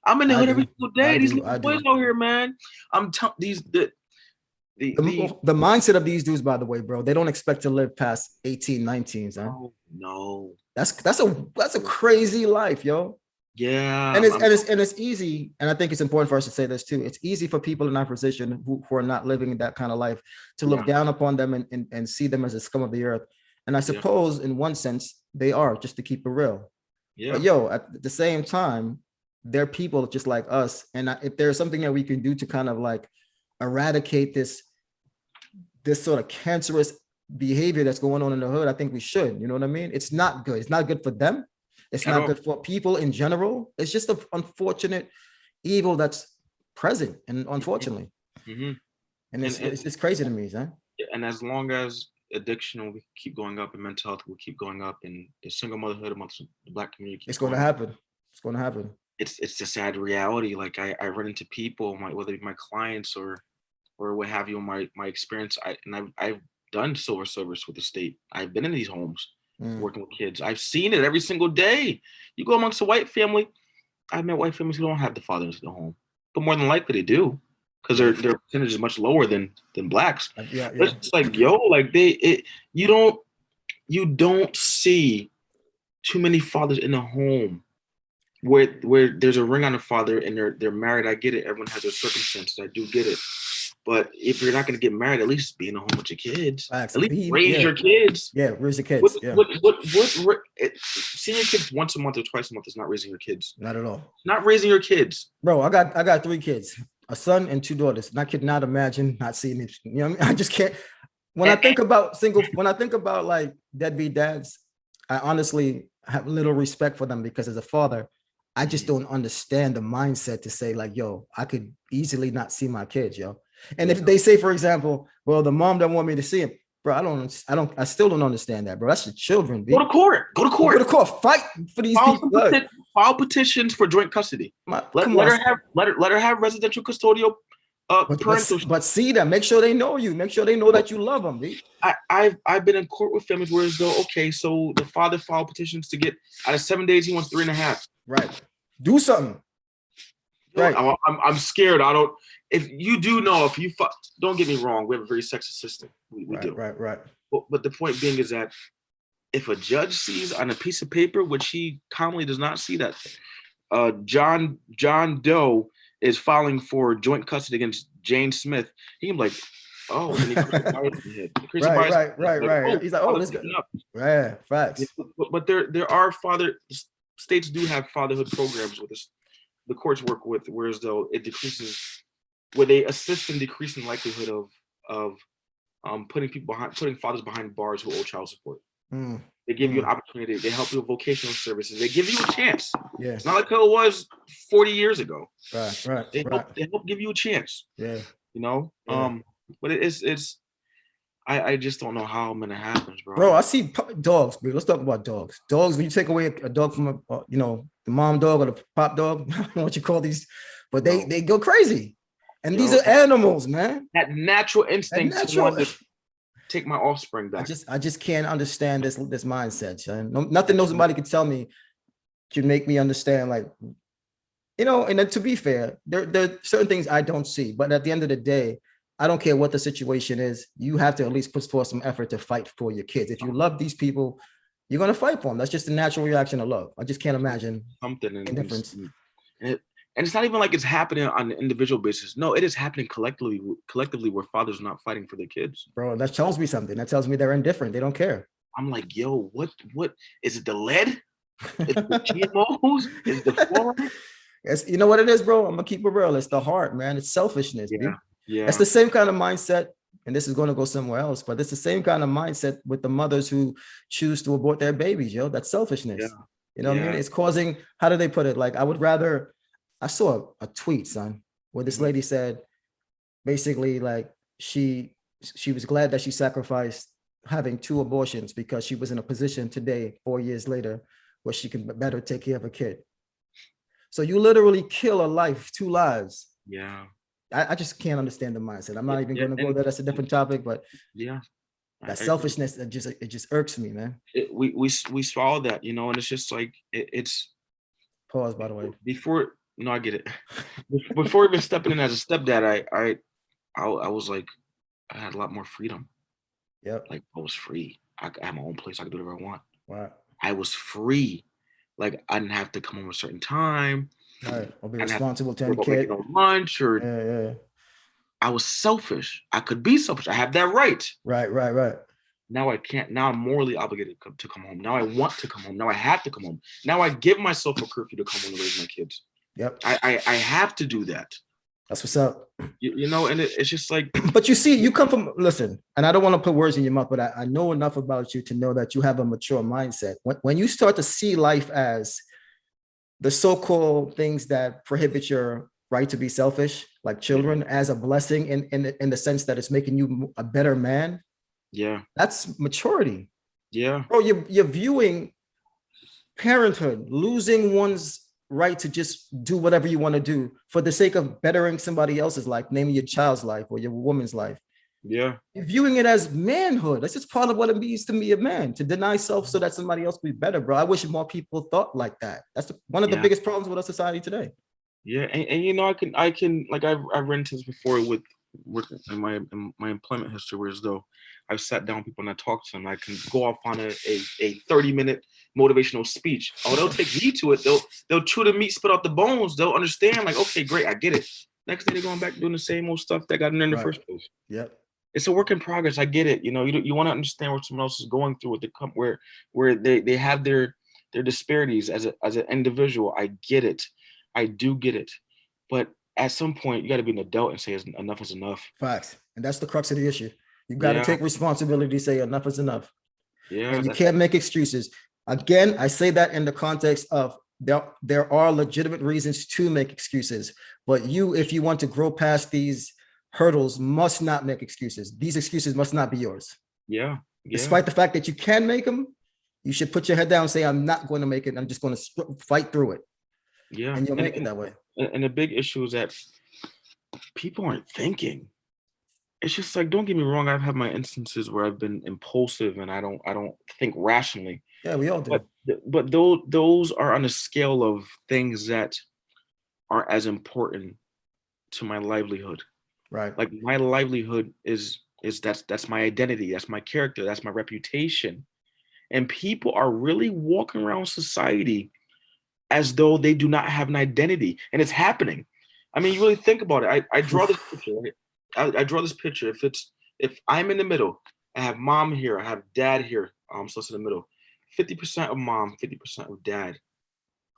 I'm in the hood every single day. These little boys out here, man. I'm telling the mindset of these dudes, by the way, bro, they don't expect to live past 18, 19. Huh? No. That's a crazy life, yo. Yeah. And it's easy, and I think it's important for us to say this too. It's easy for people in our position who are not living that kind of life to look down upon them and see them as a scum of the earth. And I suppose in one sense they are, just to keep it real. Yeah. But yo, at the same time, they're people just like us. And if there's something that we can do to kind of like eradicate this this sort of cancerous behavior that's going on in the hood, I think we should. You know what I mean? It's not good. It's not good for them. It's At not all. good for people in general. It's just an unfortunate evil that's present, and unfortunately, Mm-hmm. and And, it's and just crazy to me, man. and as long as addiction will keep going up and mental health will keep going up and the single motherhood amongst the Black community keeps It's going to going up, happen. It's going to happen. it's a sad reality. Like I run into people, whether it be my clients or what have you, my experience. I've done silver service with the state. I've been in these homes working with kids. I've seen it every single day. You go amongst a white family. I've met white families who don't have the fathers in the home, but more than likely they do, because their percentage is much lower than blacks. Yeah, But yeah. it's like, like you don't see too many fathers in the home where there's a ring on the father and they're married. I get it. Everyone has their circumstances. I do get it. But if you're not going to get married, at least be in the home with your kids. Facts. At least raise your kids. Yeah, raise your kids. Seeing your kids once a month or twice a month is not raising your kids. Not at all. Not raising your kids. Bro, I got 3 kids, a son and 2 daughters. And I could not imagine not seeing it. You know what I mean? I just can't. When I think about like deadbeat dads, I honestly have little respect for them, because as a father, I just don't understand the mindset to say like, yo, I could easily not see my kids, yo. And if they say, for example, well, the mom don't want me to see him, bro, I still don't understand that, bro. That's the children. Go to court. Go to court. Fight for these people. File petitions for joint custody. Let her have residential custodial but see them. Make sure they know you. Make sure they know that you love them. B. I've been in court with families where it's though, okay, so the father filed petitions to get out of 7 days, he wants 3.5. Right. Do something. Right. I'm scared. If you do know, if you don't get me wrong, we have a very sexist system. We do. Right. But the point being is that if a judge sees on a piece of paper, which he commonly does not see, that John Doe is filing for joint custody against Jane Smith, he can be like, oh, and he right. He's like, oh, this guy. Right, facts. But there are states do have fatherhood programs with this. The courts work with, whereas though it decreases, where they assist in decreasing likelihood of putting fathers behind bars who owe child support. They give you an opportunity. They help you with vocational services. They give you a chance. Yeah. It's not like how it was 40 years ago. Right. They help give you a chance. Yeah. You know? Yeah. But it's I just don't know how I'm gonna happen, bro. Bro, I see dogs, bro. Let's talk about dogs. Dogs, when you take away a dog from the mom dog or the pop dog, I don't know what you call these, but they go crazy. And these are animals, man. That natural instinct to take my offspring back. I just can't understand this mindset, son. Nothing nobody can tell me can make me understand, like, and then to be fair, there are certain things I don't see, but at the end of the day, I don't care what the situation is. You have to at least put forth some effort to fight for your kids. If you love these people, you're going to fight for them. That's just the natural reaction of love. I just can't imagine something in difference. And it's not even like it's happening on an individual basis. No, it is happening collectively where fathers are not fighting for their kids. Bro, that tells me something. That tells me they're indifferent. They don't care. I'm like, yo, what is it? The lead? Is it the GMOs? Is it the fluoride? You know what it is, bro? I'm gonna keep it real. It's the heart, man. It's selfishness. Yeah. Dude. Yeah. It's the same kind of mindset, and this is going to go somewhere else, but it's the same kind of mindset with the mothers who choose to abort their babies, yo. That's selfishness. Yeah. You know what I mean? It's causing, how do they put it? Like, I saw a tweet, son, where this lady said, basically, like, she was glad that she sacrificed having 2 abortions because she was in a position today, 4 years later, where she can better take care of a kid. So you literally kill a life, 2 lives. Yeah. I just can't understand the mindset. I'm not even going to go there. That's a different topic, but that selfishness, it just irks me, man. We swallow that, and it's just like it's. Pause, by the way. I get it. Before even stepping in as a stepdad, I was like, I had a lot more freedom. Yep. Like, I was free. I had my own place. I could do whatever I want. Wow. I was free. Like, I didn't have to come home at a certain time. Right. I'll be responsible to any kid. Lunch or yeah. I was selfish. I could be selfish. I have that right. Right. Now I can't. Now I'm morally obligated to come home. Now I want to come home. Now I have to come home. Now I give myself a curfew to come home and raise my kids. Yep. I have to do that. That's what's up. And it's just like, But you see, you come from, listen, and I don't want to put words in your mouth, but I know enough about you to know that you have a mature mindset. When you start to see life as the so-called things that prohibit your right to be selfish, like yeah, children, as a blessing in the sense that it's making you a better man, yeah, that's maturity. yeah, Bro, you're viewing parenthood, losing one's right to just do whatever you want to do for the sake of bettering somebody else's life, namely your child's life or your woman's life. yeah, You're viewing it as manhood. That's just part of what it means to be a man, to deny self so that somebody else will be better, bro. I wish more people thought like that. That's one of the yeah, biggest problems with our society today. yeah. And I can like I've run into this before with in my employment history, where as though I've sat down with people and I talk to them. I can go off on a 30-minute motivational speech. Oh, they'll take heed to it. They'll chew the meat, spit out the bones. They'll understand, like, okay, great, I get it. Next day they're going back doing the same old stuff that got in there in the Right. first place. Yep. It's a work in progress. I get it. You want to understand what someone else is going through, what they come where they have their disparities as an individual. I get it. I do get it. But at some point, you got to be an adult and say enough is enough. Facts. And that's the crux of the issue. You got to Yeah, take responsibility, say enough is enough. yeah, And you can't make excuses. Again, I say that in the context of there are legitimate reasons to make excuses, but you, if you want to grow past these hurdles, must not make excuses. These excuses must not be yours. yeah, yeah, Despite the fact that you can make them, you should put your head down and say, I'm not going to make it. I'm just going to fight through it. yeah. And you'll And make it that way. and the big issue is that people aren't thinking. It's just like, don't get me wrong. I've had my instances where I've been impulsive and I don't think rationally. Yeah, we all But do. but those are on a scale of things that are as important to my livelihood. Right. Like my livelihood is that's my identity, that's my character, that's my reputation. And people are really walking around society as though they do not have an identity, and it's happening. I mean, you really think about it. I draw this picture, right? I draw this picture. If I'm in the middle, I have mom here, I have dad here. So it's in the middle. 50% of mom, 50% of dad.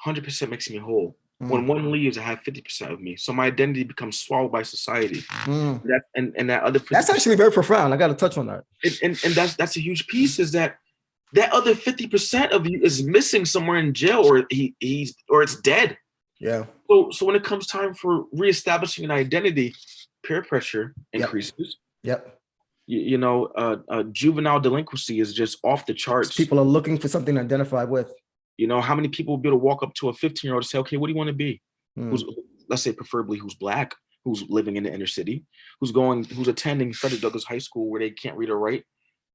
100% makes me whole. When Mm, one leaves, I have 50% of me. So my identity becomes swallowed by society. mm. And that other That's 50%, actually very profound. I got to touch on that. and that's a huge piece, is that other 50% of you is missing somewhere in jail, or he's or it's dead. Yeah. So when it comes time for reestablishing an identity, peer pressure Yep. increases. Yep. Juvenile delinquency is just off the charts. People are looking for something to identify with. How many people will be able to walk up to a 15-year-old and say, okay, what do you want to be? Mm. Who's, let's say, preferably who's black, who's living in the inner city, who's attending Frederick Douglass High School where they can't read or write,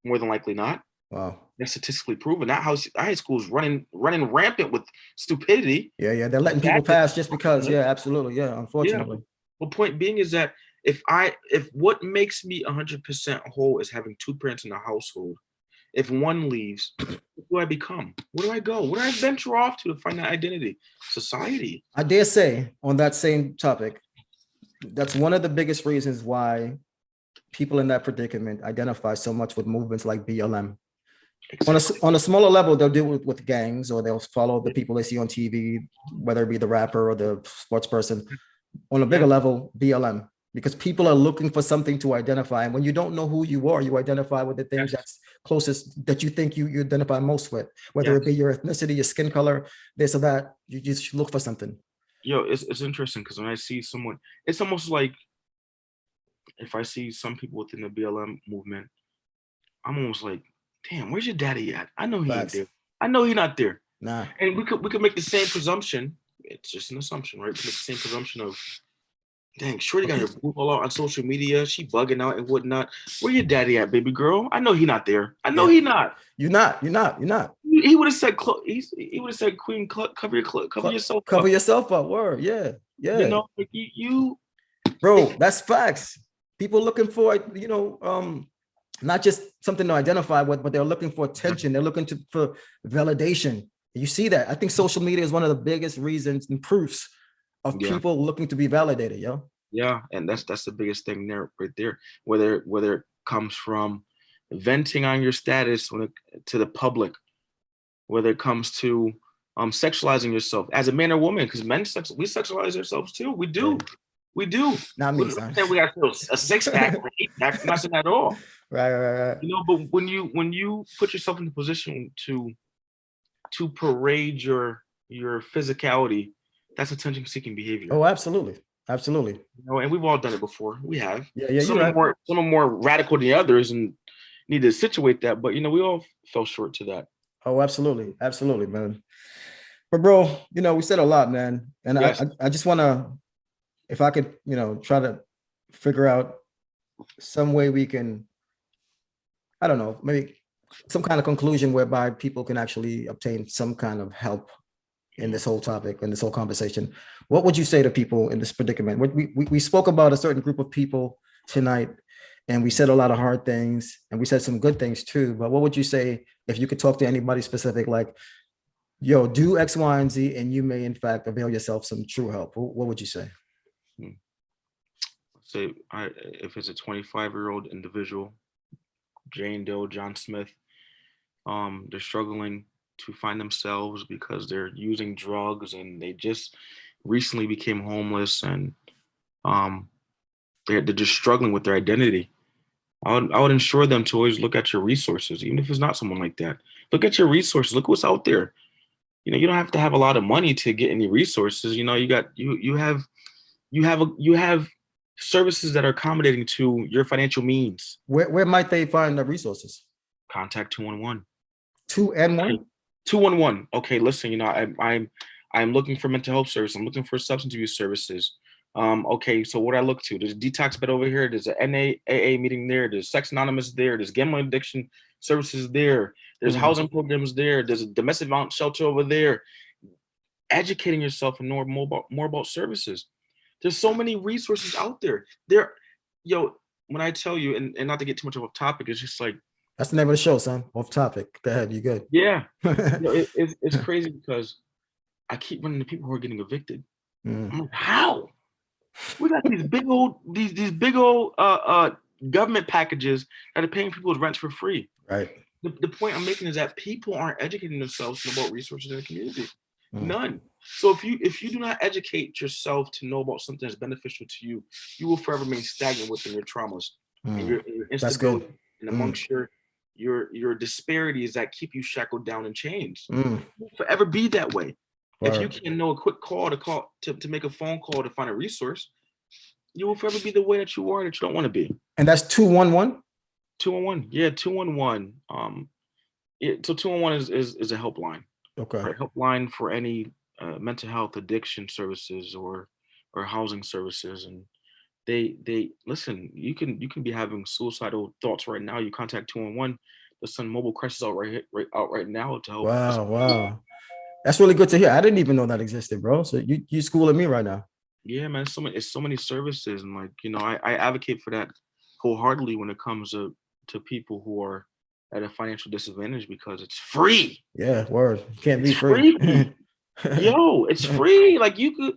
more than likely not. Wow. That's statistically proven. That high school is running rampant with stupidity. Yeah, yeah. They're letting people Badness. pass just because. Yeah, absolutely. Yeah, Yeah. unfortunately. Well, point being is that if what makes me 100% whole is having two parents in the household, if one leaves, what do I become? Where do I go? Where do I venture off to find that identity? Society. I dare say on that same topic, that's one of the biggest reasons why people in that predicament identify so much with movements like BLM. Exactly. On a smaller level, they'll deal with gangs or they'll follow the people they see on TV, whether it be the rapper or the sports person. On a bigger Yeah. level, BLM, because people are looking for something to identify. And when you don't know who you are, you identify with the things Yes. that's closest that you think you identify most with, whether Yes. it be your ethnicity, your skin color, this or that. You just look for something. It's interesting because when I see someone, it's almost like if I see some people within the BLM movement, I'm almost like, damn, where's your daddy at? I know he ain't Facts. there. I know he not there. Nah. And we could make the same presumption. It's just an assumption, right? We could make the same presumption of, dang, Shorty got her boob all out on social media. She bugging out and whatnot. Where your daddy at, baby girl? I know he not there. I know Yeah. he not. You're not. You're not. You're not. He would have said, he would have said, Queen, cover yourself Cover up. yourself up. Word. Yeah. Yeah. Like you. Bro, that's facts. People looking for, not just something to identify with, but they're looking for attention. They're looking for validation. You see that? I think social media is one of the biggest reasons and proofs of Yeah. people looking to be validated, yo. Yeah, and that's the biggest thing there, right there. Whether it comes from venting on your status to the public, whether it comes to sexualizing yourself as a man or woman, because we sexualize ourselves too. We do. We do. Not We're me, not son. saying we got a six pack or eight pack. I'm not saying that at all. Right. But when you put yourself in the position to parade your physicality, that's attention seeking behavior. Oh, absolutely. Absolutely. And we've all done it before. We have. Yeah, you're Some are right. more radical than the others, and need to situate that. But we all fell short to that. Oh, absolutely. Absolutely, man. But bro, we said a lot, man. And I Yes. I, I just wanna, if I could, try to figure out some way we can, I don't know, maybe some kind of conclusion whereby people can actually obtain some kind of help in this whole topic, in this whole conversation. What would you say to people in this predicament? We spoke about a certain group of people tonight, and we said a lot of hard things, and we said some good things too. But what would you say if you could talk to anybody specific, like, yo, do X, Y, and Z, and you may in fact avail yourself some true help? What would you say? Say, if it's a 25-year-old individual, Jane Doe, John Smith, they're struggling to find themselves because they're using drugs and they just recently became homeless, and um, they're just struggling with their identity. I would ensure them to always look at your resources, even if it's not someone like that. Look at your resources. Look what's out there. You don't have to have a lot of money to get any resources. You have services that are accommodating to your financial means. Where might they find the resources? Contact 211. 2 and 1. 211. Okay, listen. I'm looking for mental health service. I'm looking for substance abuse services. Okay, so what I look to? There's a detox bed over here. There's an NAAA meeting there. There's Sex Anonymous there. There's gambling addiction services there. There's housing programs there. There's a domestic violence shelter over there. Educating yourself and know more about services. There's so many resources out there. When I tell you, and not to get too much off topic, it's just like, that's the name of the show, son. Off topic. Go ahead. You good? yeah. It's crazy because I keep running into people who are getting evicted. I'm like, how? We got these big old government packages that are paying people's rents for free. Right. The point I'm making is that people aren't educating themselves about resources in the community. None. So if you do not educate yourself to know about something that's beneficial to you, you will forever remain stagnant within your traumas and your instability, and amongst your disparities that keep you shackled down in chains. You'll forever be that way. If you can't know a quick call to make a phone call to find a resource, you will forever be the way that you are, that you don't want to be. And that's 211? 211. Yeah, 211. So 211 is a helpline. Okay. Right? Helpline for any mental health addiction services or housing services. And they listen, you can be having suicidal thoughts right now. You contact 211. The Sun Mobile crisis out right now to help. Wow. That's really good to hear. I didn't even know that existed, bro. So you schooling me right now. Yeah, man. It's so many services, and I advocate for that wholeheartedly when it comes to people who are at a financial disadvantage, because it's free. Yeah, word. Can't be free. Yo, it's free. Like, you could,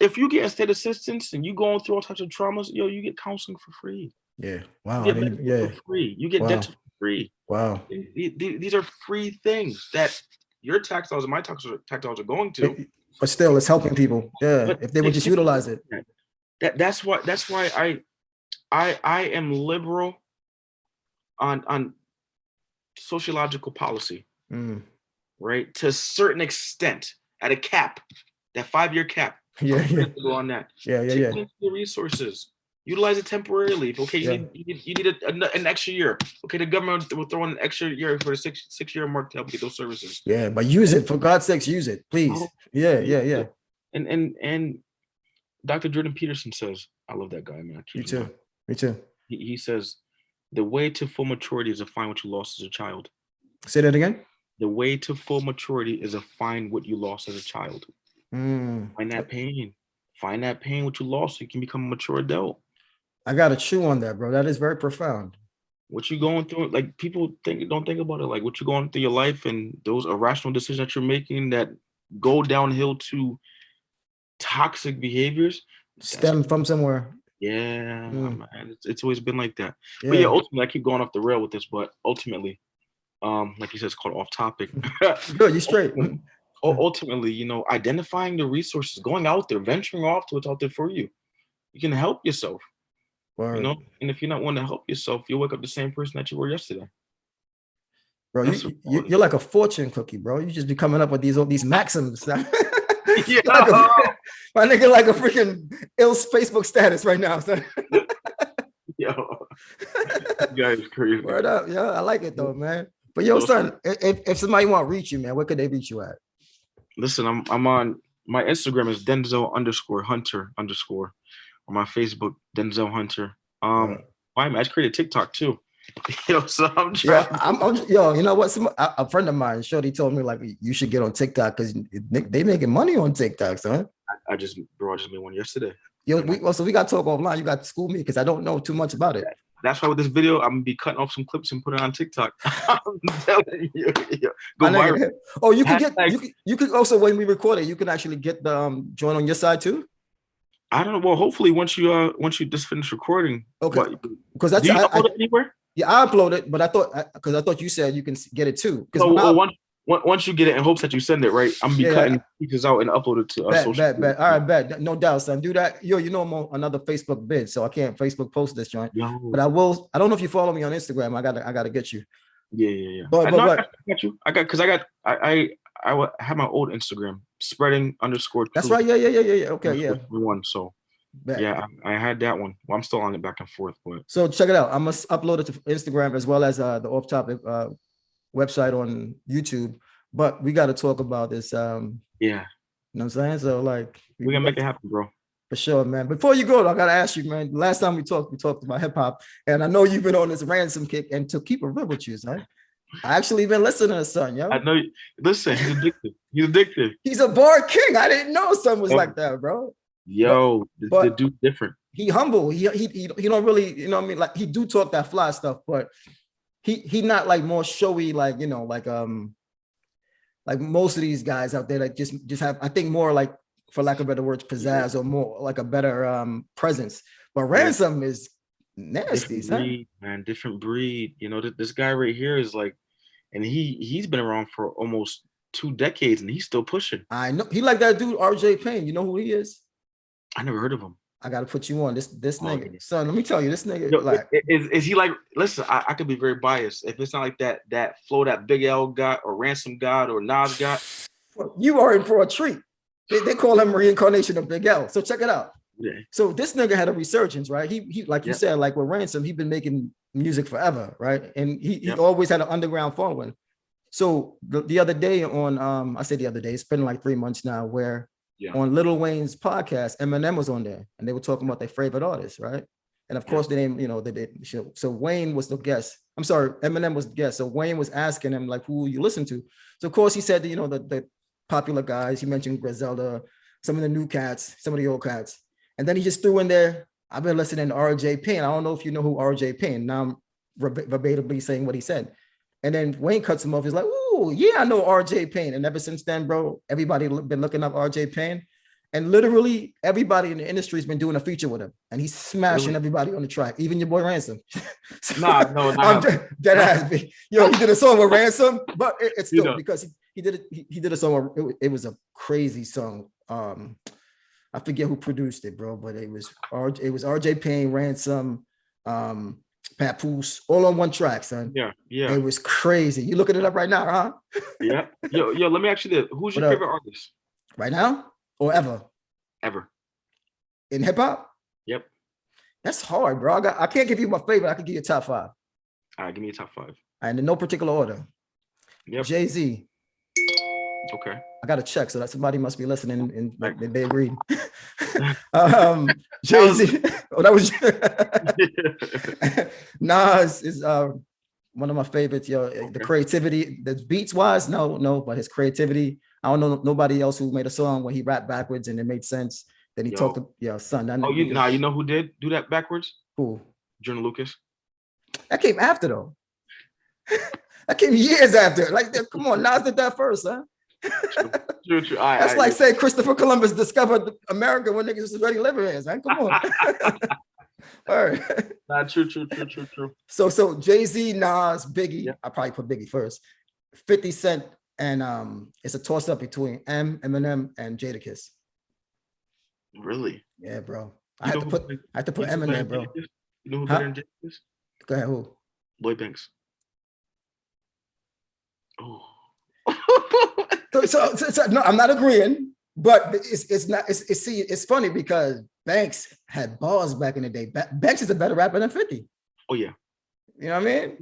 if you get state assistance and you going through all types of traumas, you get counseling for free. Yeah. Wow. You get for free. You get dental for free. Wow. These are free things that your tax dollars and my tax dollars are going to. But still, it's helping people. Yeah, but if they would just utilize it. That's why I am liberal on sociological policy, right? To a certain extent, at a cap, that 5-year cap. Yeah. Go on that. Yeah. The resources. Utilize it temporarily. Okay, you need an extra year. Okay, the government will throw in an extra year for the six-year mark to help get those services. Yeah, but use it, for God's sakes. Use it, please. Yeah. And Dr. Jordan Peterson says, I love that guy, man. Me too. He says, the way to full maturity is to find what you lost as a child. Say that again. The way to full maturity is to find what you lost as a child. Find that pain. Find that pain, what you lost, so you can become a mature adult. I gotta chew on that, bro. That is very profound. What you going through, like, people don't think about it, like what you're going through your life and those irrational decisions that you're making that go downhill to toxic behaviors. Stem from somewhere. Yeah, man, it's always been like that. Yeah. But yeah, ultimately, I keep going off the rail with this, but ultimately, like you said, it's called off topic. Good, you straight. Ultimately, identifying the resources, going out there, venturing off to what's out there for you. you can help yourself, you know. Word. And if you're not wanting to help yourself, you'll wake up the same person that you were yesterday. Bro, That's what it you're like a fortune cookie, bro. You just be coming up with these maxims. is. Like Yeah. my nigga, like a freaking ill Facebook status right now. Son. Yo, this guy is crazy. Word up, yeah. I like it though, man. But yo, So, son, if somebody want to reach you, man, where could they reach you at? listen, I'm on my Instagram is Denzel underscore Hunter underscore, or my Facebook Denzel Hunter. Why man, I created TikTok too. So I'm Yo, trying. yo, you know what? A friend of mine, Shorty, told me like you should get on TikTok because they making money on TikTok, son. I just made one yesterday. Yo, so we got to talk offline. You got to school me because I don't know too much about it. That's why with this video, I'm gonna be cutting off some clips and put it on TikTok. I'm telling you, go viral. Oh, you can you could also when we record it, you can actually get the join on your side too. I don't know. Well, hopefully once you just finish recording. Okay. Because that's do you upload it anywhere? Yeah, I upload it, but I thought you said you can get it too. Because once you get it, in hopes that you send it, right? I'm gonna be cutting pieces out and upload it to social media. All right, bet. No doubt, son. Do that. Yo, you know I'm on another Facebook bid, so I can't Facebook post this joint. Yo. But I will. I don't know if you follow me on Instagram. I gotta get you. Yeah. But I got you. I have my old Instagram spreading underscore. That's right. Yeah. Okay, yeah. One. So yeah, I had that one. Well, I'm still on it back and forth, but so check it out. I must upload it to Instagram as well as the off topic website on YouTube. But we got to talk about this. Yeah. You know what I'm saying? So like we're gonna make it happen, bro. For sure, man. Before you go, I gotta ask you, man. Last time we talked about hip hop, and I know you've been on this ransom kick. And to keep it real with you, son, I actually been listening to son, yo. I know. Listen, he's addicted. He's addicted. He's a bar king. I didn't know son was like that, bro. Yo, the dude's different. He humble. He don't really, you know what I mean? Like he do talk that fly stuff, but he not like more showy, like like most of these guys out there that just have, I think more like, for lack of better words, pizzazz or more like a better presence. But ransom is nasty, different breed. You know, this guy right here is like, and he's been around for almost 2 decades and he's still pushing. I know he like that dude RJ Payne. You know who he is? I never heard of him. I gotta put you on this nigga. Son, let me tell you, this nigga like is he like, listen, I could be very biased. If it's not like that flow that Big L got or Ransom got or Nas got. You are in for a treat. They call him reincarnation of Big L. So check it out. Yeah. So this nigga had a resurgence, right? He like you said, like with Ransom, he's been making music forever, right? And he always had an underground following. So the other day on I say the other day, it's been like 3 months now, where on Lil Wayne's podcast, Eminem was on there and they were talking about their favorite artists, right? And of course, they didn't, they did. So Wayne was the guest. I'm sorry, Eminem was the guest. So Wayne was asking him like, who you listen to? So of course he said, the popular guys. He mentioned Griselda, some of the new cats, some of the old cats. And then he just threw in there, I've been listening to RJ Payne. I don't know if you know who RJ Payne. Now I'm verbatimly saying what he said. And then Wayne cuts him off. He's like, oh, yeah, I know RJ Payne. And ever since then, bro, everybody been looking up RJ Payne. And literally everybody in the industry has been doing a feature with him. And he's smashing everybody on the track, even your boy Ransom. No. I'm dead ass. Yo, he did a song with Ransom, but it's still because he did a song. It was a crazy song. I forget who produced it, bro, but it was RJ Payne, Ransom, Papoose, all on one track, son. Yeah. It was crazy. You looking it up right now, huh? Yeah. Yo, let me ask you this. Who's your favorite artist? Right now or ever? Ever. In hip hop? Yep. That's hard, bro. I can't give you my favorite. I can give you a top 5. All right, give me a top 5. And in no particular order. Yep. Jay-Z. Okay. I got to check, so that somebody must be listening and they agreed. Jay-Z. That was Nas is one of my favorites. Yo, the creativity, the beats wise, no, but his creativity. I don't know nobody else who made a song where he rapped backwards and it made sense. Then he talked to son. You know who did do that backwards? Who? Jordan Lucas. That came after though. That came years after. Like, come on, Nas did that first, huh? True. That's like saying Christopher Columbus discovered America when niggas was already living here, man. Come on. All right. True. So Jay-Z, Nas, Biggie. I probably put Biggie first. 50 Cent, and it's a toss up between Eminem, and Jadakiss. Really? Yeah, bro. You know who? I had to You put know who better Eminem, than Jay bro. is? You know who better Huh? than Jay is? Go ahead. Who? Lloyd Banks. Oh. No, I'm not agreeing, but it's not see it's funny because Banks had bars back in the day. Banks is a better rapper than 50. Oh yeah. You know what I mean?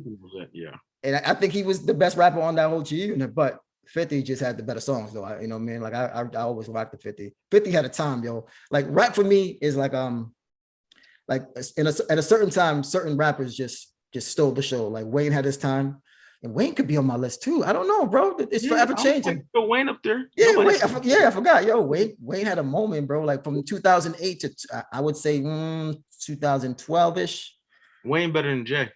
Yeah. And I think he was the best rapper on that whole G unit, but 50 just had the better songs though. You know what I mean? Like I always rocked the 50. 50 had a time, yo. Like rap for me is like at a certain time, certain rappers just stole the show. Like Wayne had his time, and Wayne could be on my list too. I don't know, bro. It's Yeah, forever I was like changing. throw Wayne up there. Yeah, Nobody. I forgot. Yo, Wayne had a moment, bro. Like from 2008 to I would say 2012 ish. Wayne better than Jay.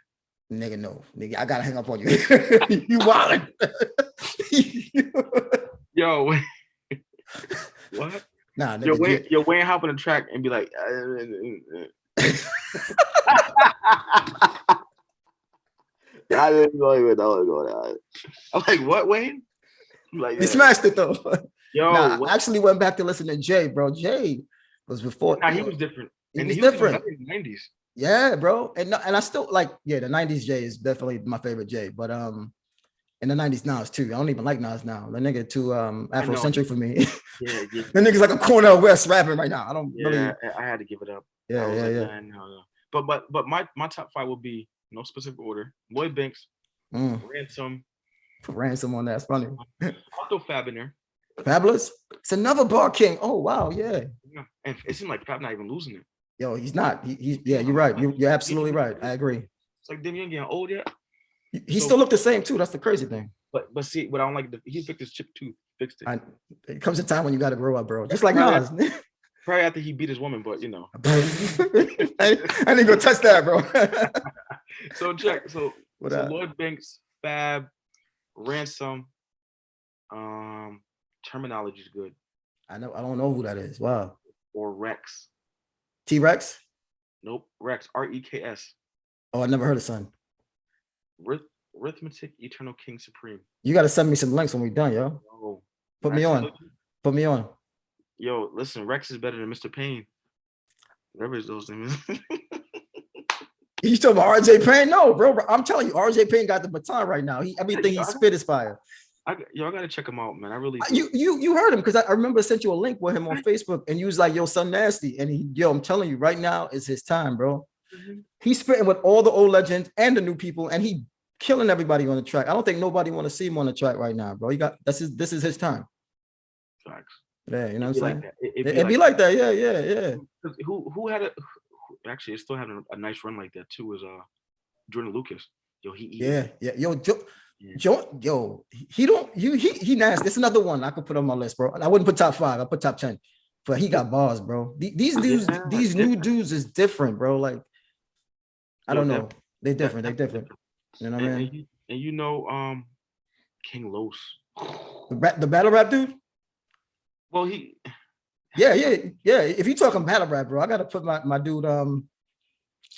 Nigga, no, nigga, I gotta hang up on you. You wildin'. Yo, what? Nah, nigga. Yo, Wayne hop on the track and be like, I didn't even know what was going on. I'm like, what, Wayne? Like, he smashed it though. Yo, nah, I actually went back to listen to Jay, bro. Jay was before. Nah, he was different. He and was he was different. in the 90s. Yeah, bro. And I still like, the 90s Jay is definitely my favorite Jay. But in the 90s Nas too. I don't even like Nas now. The nigga too Afrocentric for me. Yeah. The nigga's like a Cornell West rapping right now. I don't really. I had to give it up. Yeah. Man, no. But my top 5 would be no specific order. Lloyd Banks, Ransom. Put Ransom on that. It's funny. Also Fab in there. Fabulous. It's another bar king. Oh wow, yeah. And it seemed like Fab not even losing it. Yo, he's not. He's yeah, you're right. You're absolutely right. I agree. It's like, damn, you ain't getting old yet. He still looked the same too. That's the crazy thing. But see, what I don't like, he fixed his chip too. Fixed it. It comes a time when you got to grow up, bro. Just like Nas. Probably after he beat his woman, but you know. I didn't go touch that, bro. So check. So Lloyd Banks, Fab, Ransom. Terminology is good. I don't know who that is. Wow. Or Rex. T-Rex? Nope. Rex. R-E-K-S. Oh, I never heard of son. Arithmetic, Eternal King Supreme. You got to send me some links when we're done, yo. Oh, Put me on. Put me on. Yo, listen, Rex is better than Mr. Payne. Whatever those names. You talking about RJ Payne? No, bro. I'm telling you, RJ Payne got the baton right now. Everything he spit is fire. I gotta check him out, man. I really you heard him because I remember I sent you a link with him on Facebook and you was like, yo, son nasty. And I'm telling you, right now is his time, bro. Mm-hmm. He's spitting with all the old legends and the new people, and he killing everybody on the track. I don't think nobody want to see him on the track right now, bro. This is his time. Facts. Yeah, you know what I'm saying? Like It'd be like that. Yeah. Who had it? Actually, it's still having a nice run like that too. Was Jordan Lucas? Yo, he nasty. It's another one I could put on my list, bro. I wouldn't put top 5. I put top 10, but he got bars, bro. These dudes, these new dudes is different, bro. Like I don't know, they're different. You know what I mean? And you know, King Los, the battle rap dude. Well, he. Yeah. If you talking battle rap, bro, I gotta put my dude.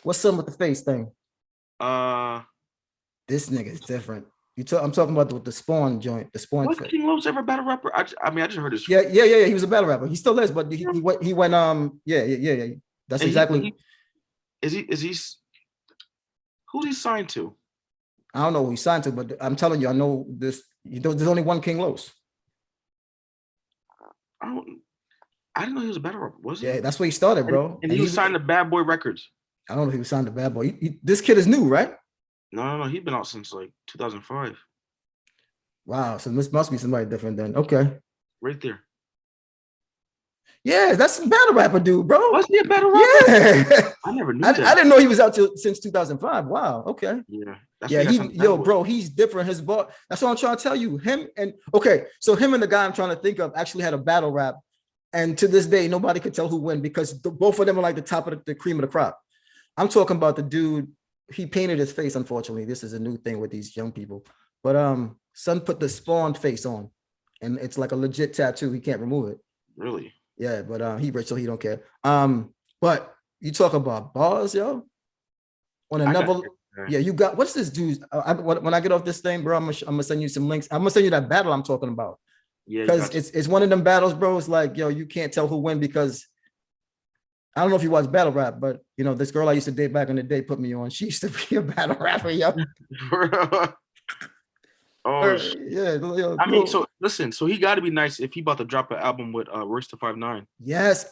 What's some with the face thing? This nigga is different. I'm talking about the Spawn joint. The Spawn. Was King Los ever a battle rapper? I just heard his. Yeah. He was a battle rapper. He still is, but he went. Yeah. That's exactly. Is he? Who's he signed to? I don't know who he signed to, but I'm telling you, I know this. There's only one King Los. I didn't know he was a battle rapper. Was he? Yeah, that's where he started, bro. And he was signed to Bad Boy Records. I don't know if he was signed to Bad Boy. This kid is new, right? No. He's been out since like 2005. Wow. So this must be somebody different then. Okay. Right there. Yeah, that's a battle rapper dude, bro. Was he a battle rapper? Yeah. I never knew that. I didn't know he was out since 2005. Wow. Okay. Yeah. Bro, he's different. His bar. That's what I'm trying to tell you. Him and the guy I'm trying to think of actually had a battle rap. And to this day, nobody could tell who won because both of them are like the top of the cream of the crop. I'm talking about the dude. He painted his face. Unfortunately, this is a new thing with these young people. But son put the Spawn face on, and it's like a legit tattoo. He can't remove it. Really? Yeah, but he rich, so he don't care. But you talk about bars, yo. On another, you got what's this dude? When I get off this thing, bro, I'm gonna send you some links. I'm gonna send you that battle I'm talking about. Yeah, because it's one of them battles, bro. It's like, yo, you can't tell who win because I don't know if you watch battle rap, but you know, this girl I used to date back in the day put me on. She used to be a battle rapper, yo. Oh, Yeah, yo, I mean, no. so listen, so he got to be nice if he about to drop an album with Royce the 5'9". Yes.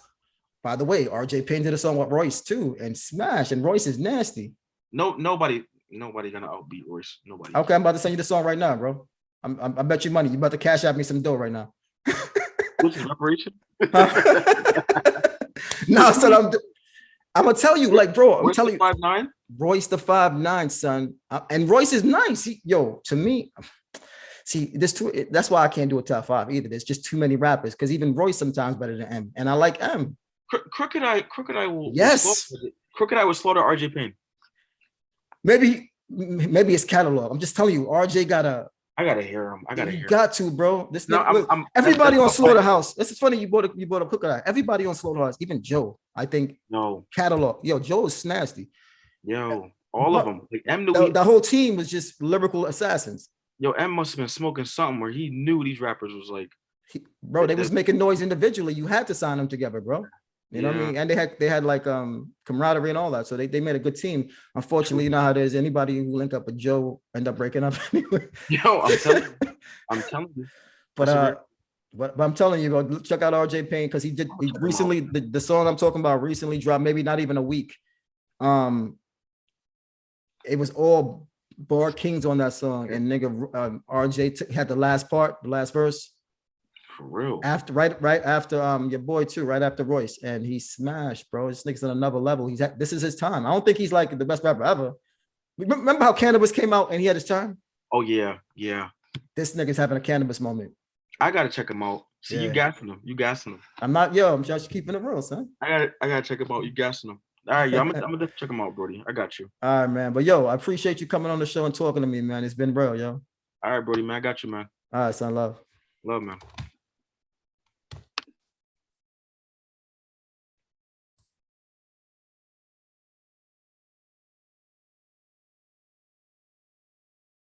By the way, RJ Payne did a song with Royce too, and smash. And Royce is nasty. No, nobody gonna outbeat Royce. Nobody. Okay, I'm about to send you the song right now, bro. I bet you money. You about to cash out me some dough right now. What's his reparation? No, son, I'm gonna tell you, like, bro, I'm Royce the telling you, 5'9". Royce the 5'9", son, and Royce is nice. Yo, to me, see, that's why I can't do a top five either. There's just too many rappers because even Royce sometimes better than M, and I like M. Crooked Eye Yes, Crooked Eye will slaughter RJ Payne. maybe it's catalog. I'm just telling you, RJ I gotta hear him. You got to, bro. This No, nigga, look, everybody on Slaughterhouse. This is funny. You bought a Crooked Eye. Everybody on Slaughterhouse, even Joe. I think no catalog. Yo, Joe is nasty. Yo, all of them. Like M, the whole team was just lyrical assassins. Yo, M must have been smoking something where he knew these rappers was like, bro. They was making noise individually. You had to sign them together, bro. You know what I mean? And they had like camaraderie and all that. So they made a good team. Unfortunately, you know how it is. Anybody who link up with Joe end up breaking up anyway. Yo, I'm telling you. But I'm telling you, bro, check out RJ Payne because he recently the song I'm talking about recently dropped, maybe not even a week. It was all Bar Kings on that song, and nigga RJ had the last verse. For real. Right after your boy too, right after Royce, and he smashed, bro. This nigga's on another level. This is his time. I don't think he's like the best rapper ever. Remember how Cannabis came out and he had his time? Oh yeah. This nigga's having a Cannabis moment. I gotta check him out. See, you gassing him. I'm not, yo. I'm just keeping it real, son. I gotta check him out. You gassing him. All right, yo, I'm gonna check him out, Brody. I got you. All right, man. But yo, I appreciate you coming on the show and talking to me, man. It's been real, yo. All right, Brody, man. I got you, man. All right, son. Love, man.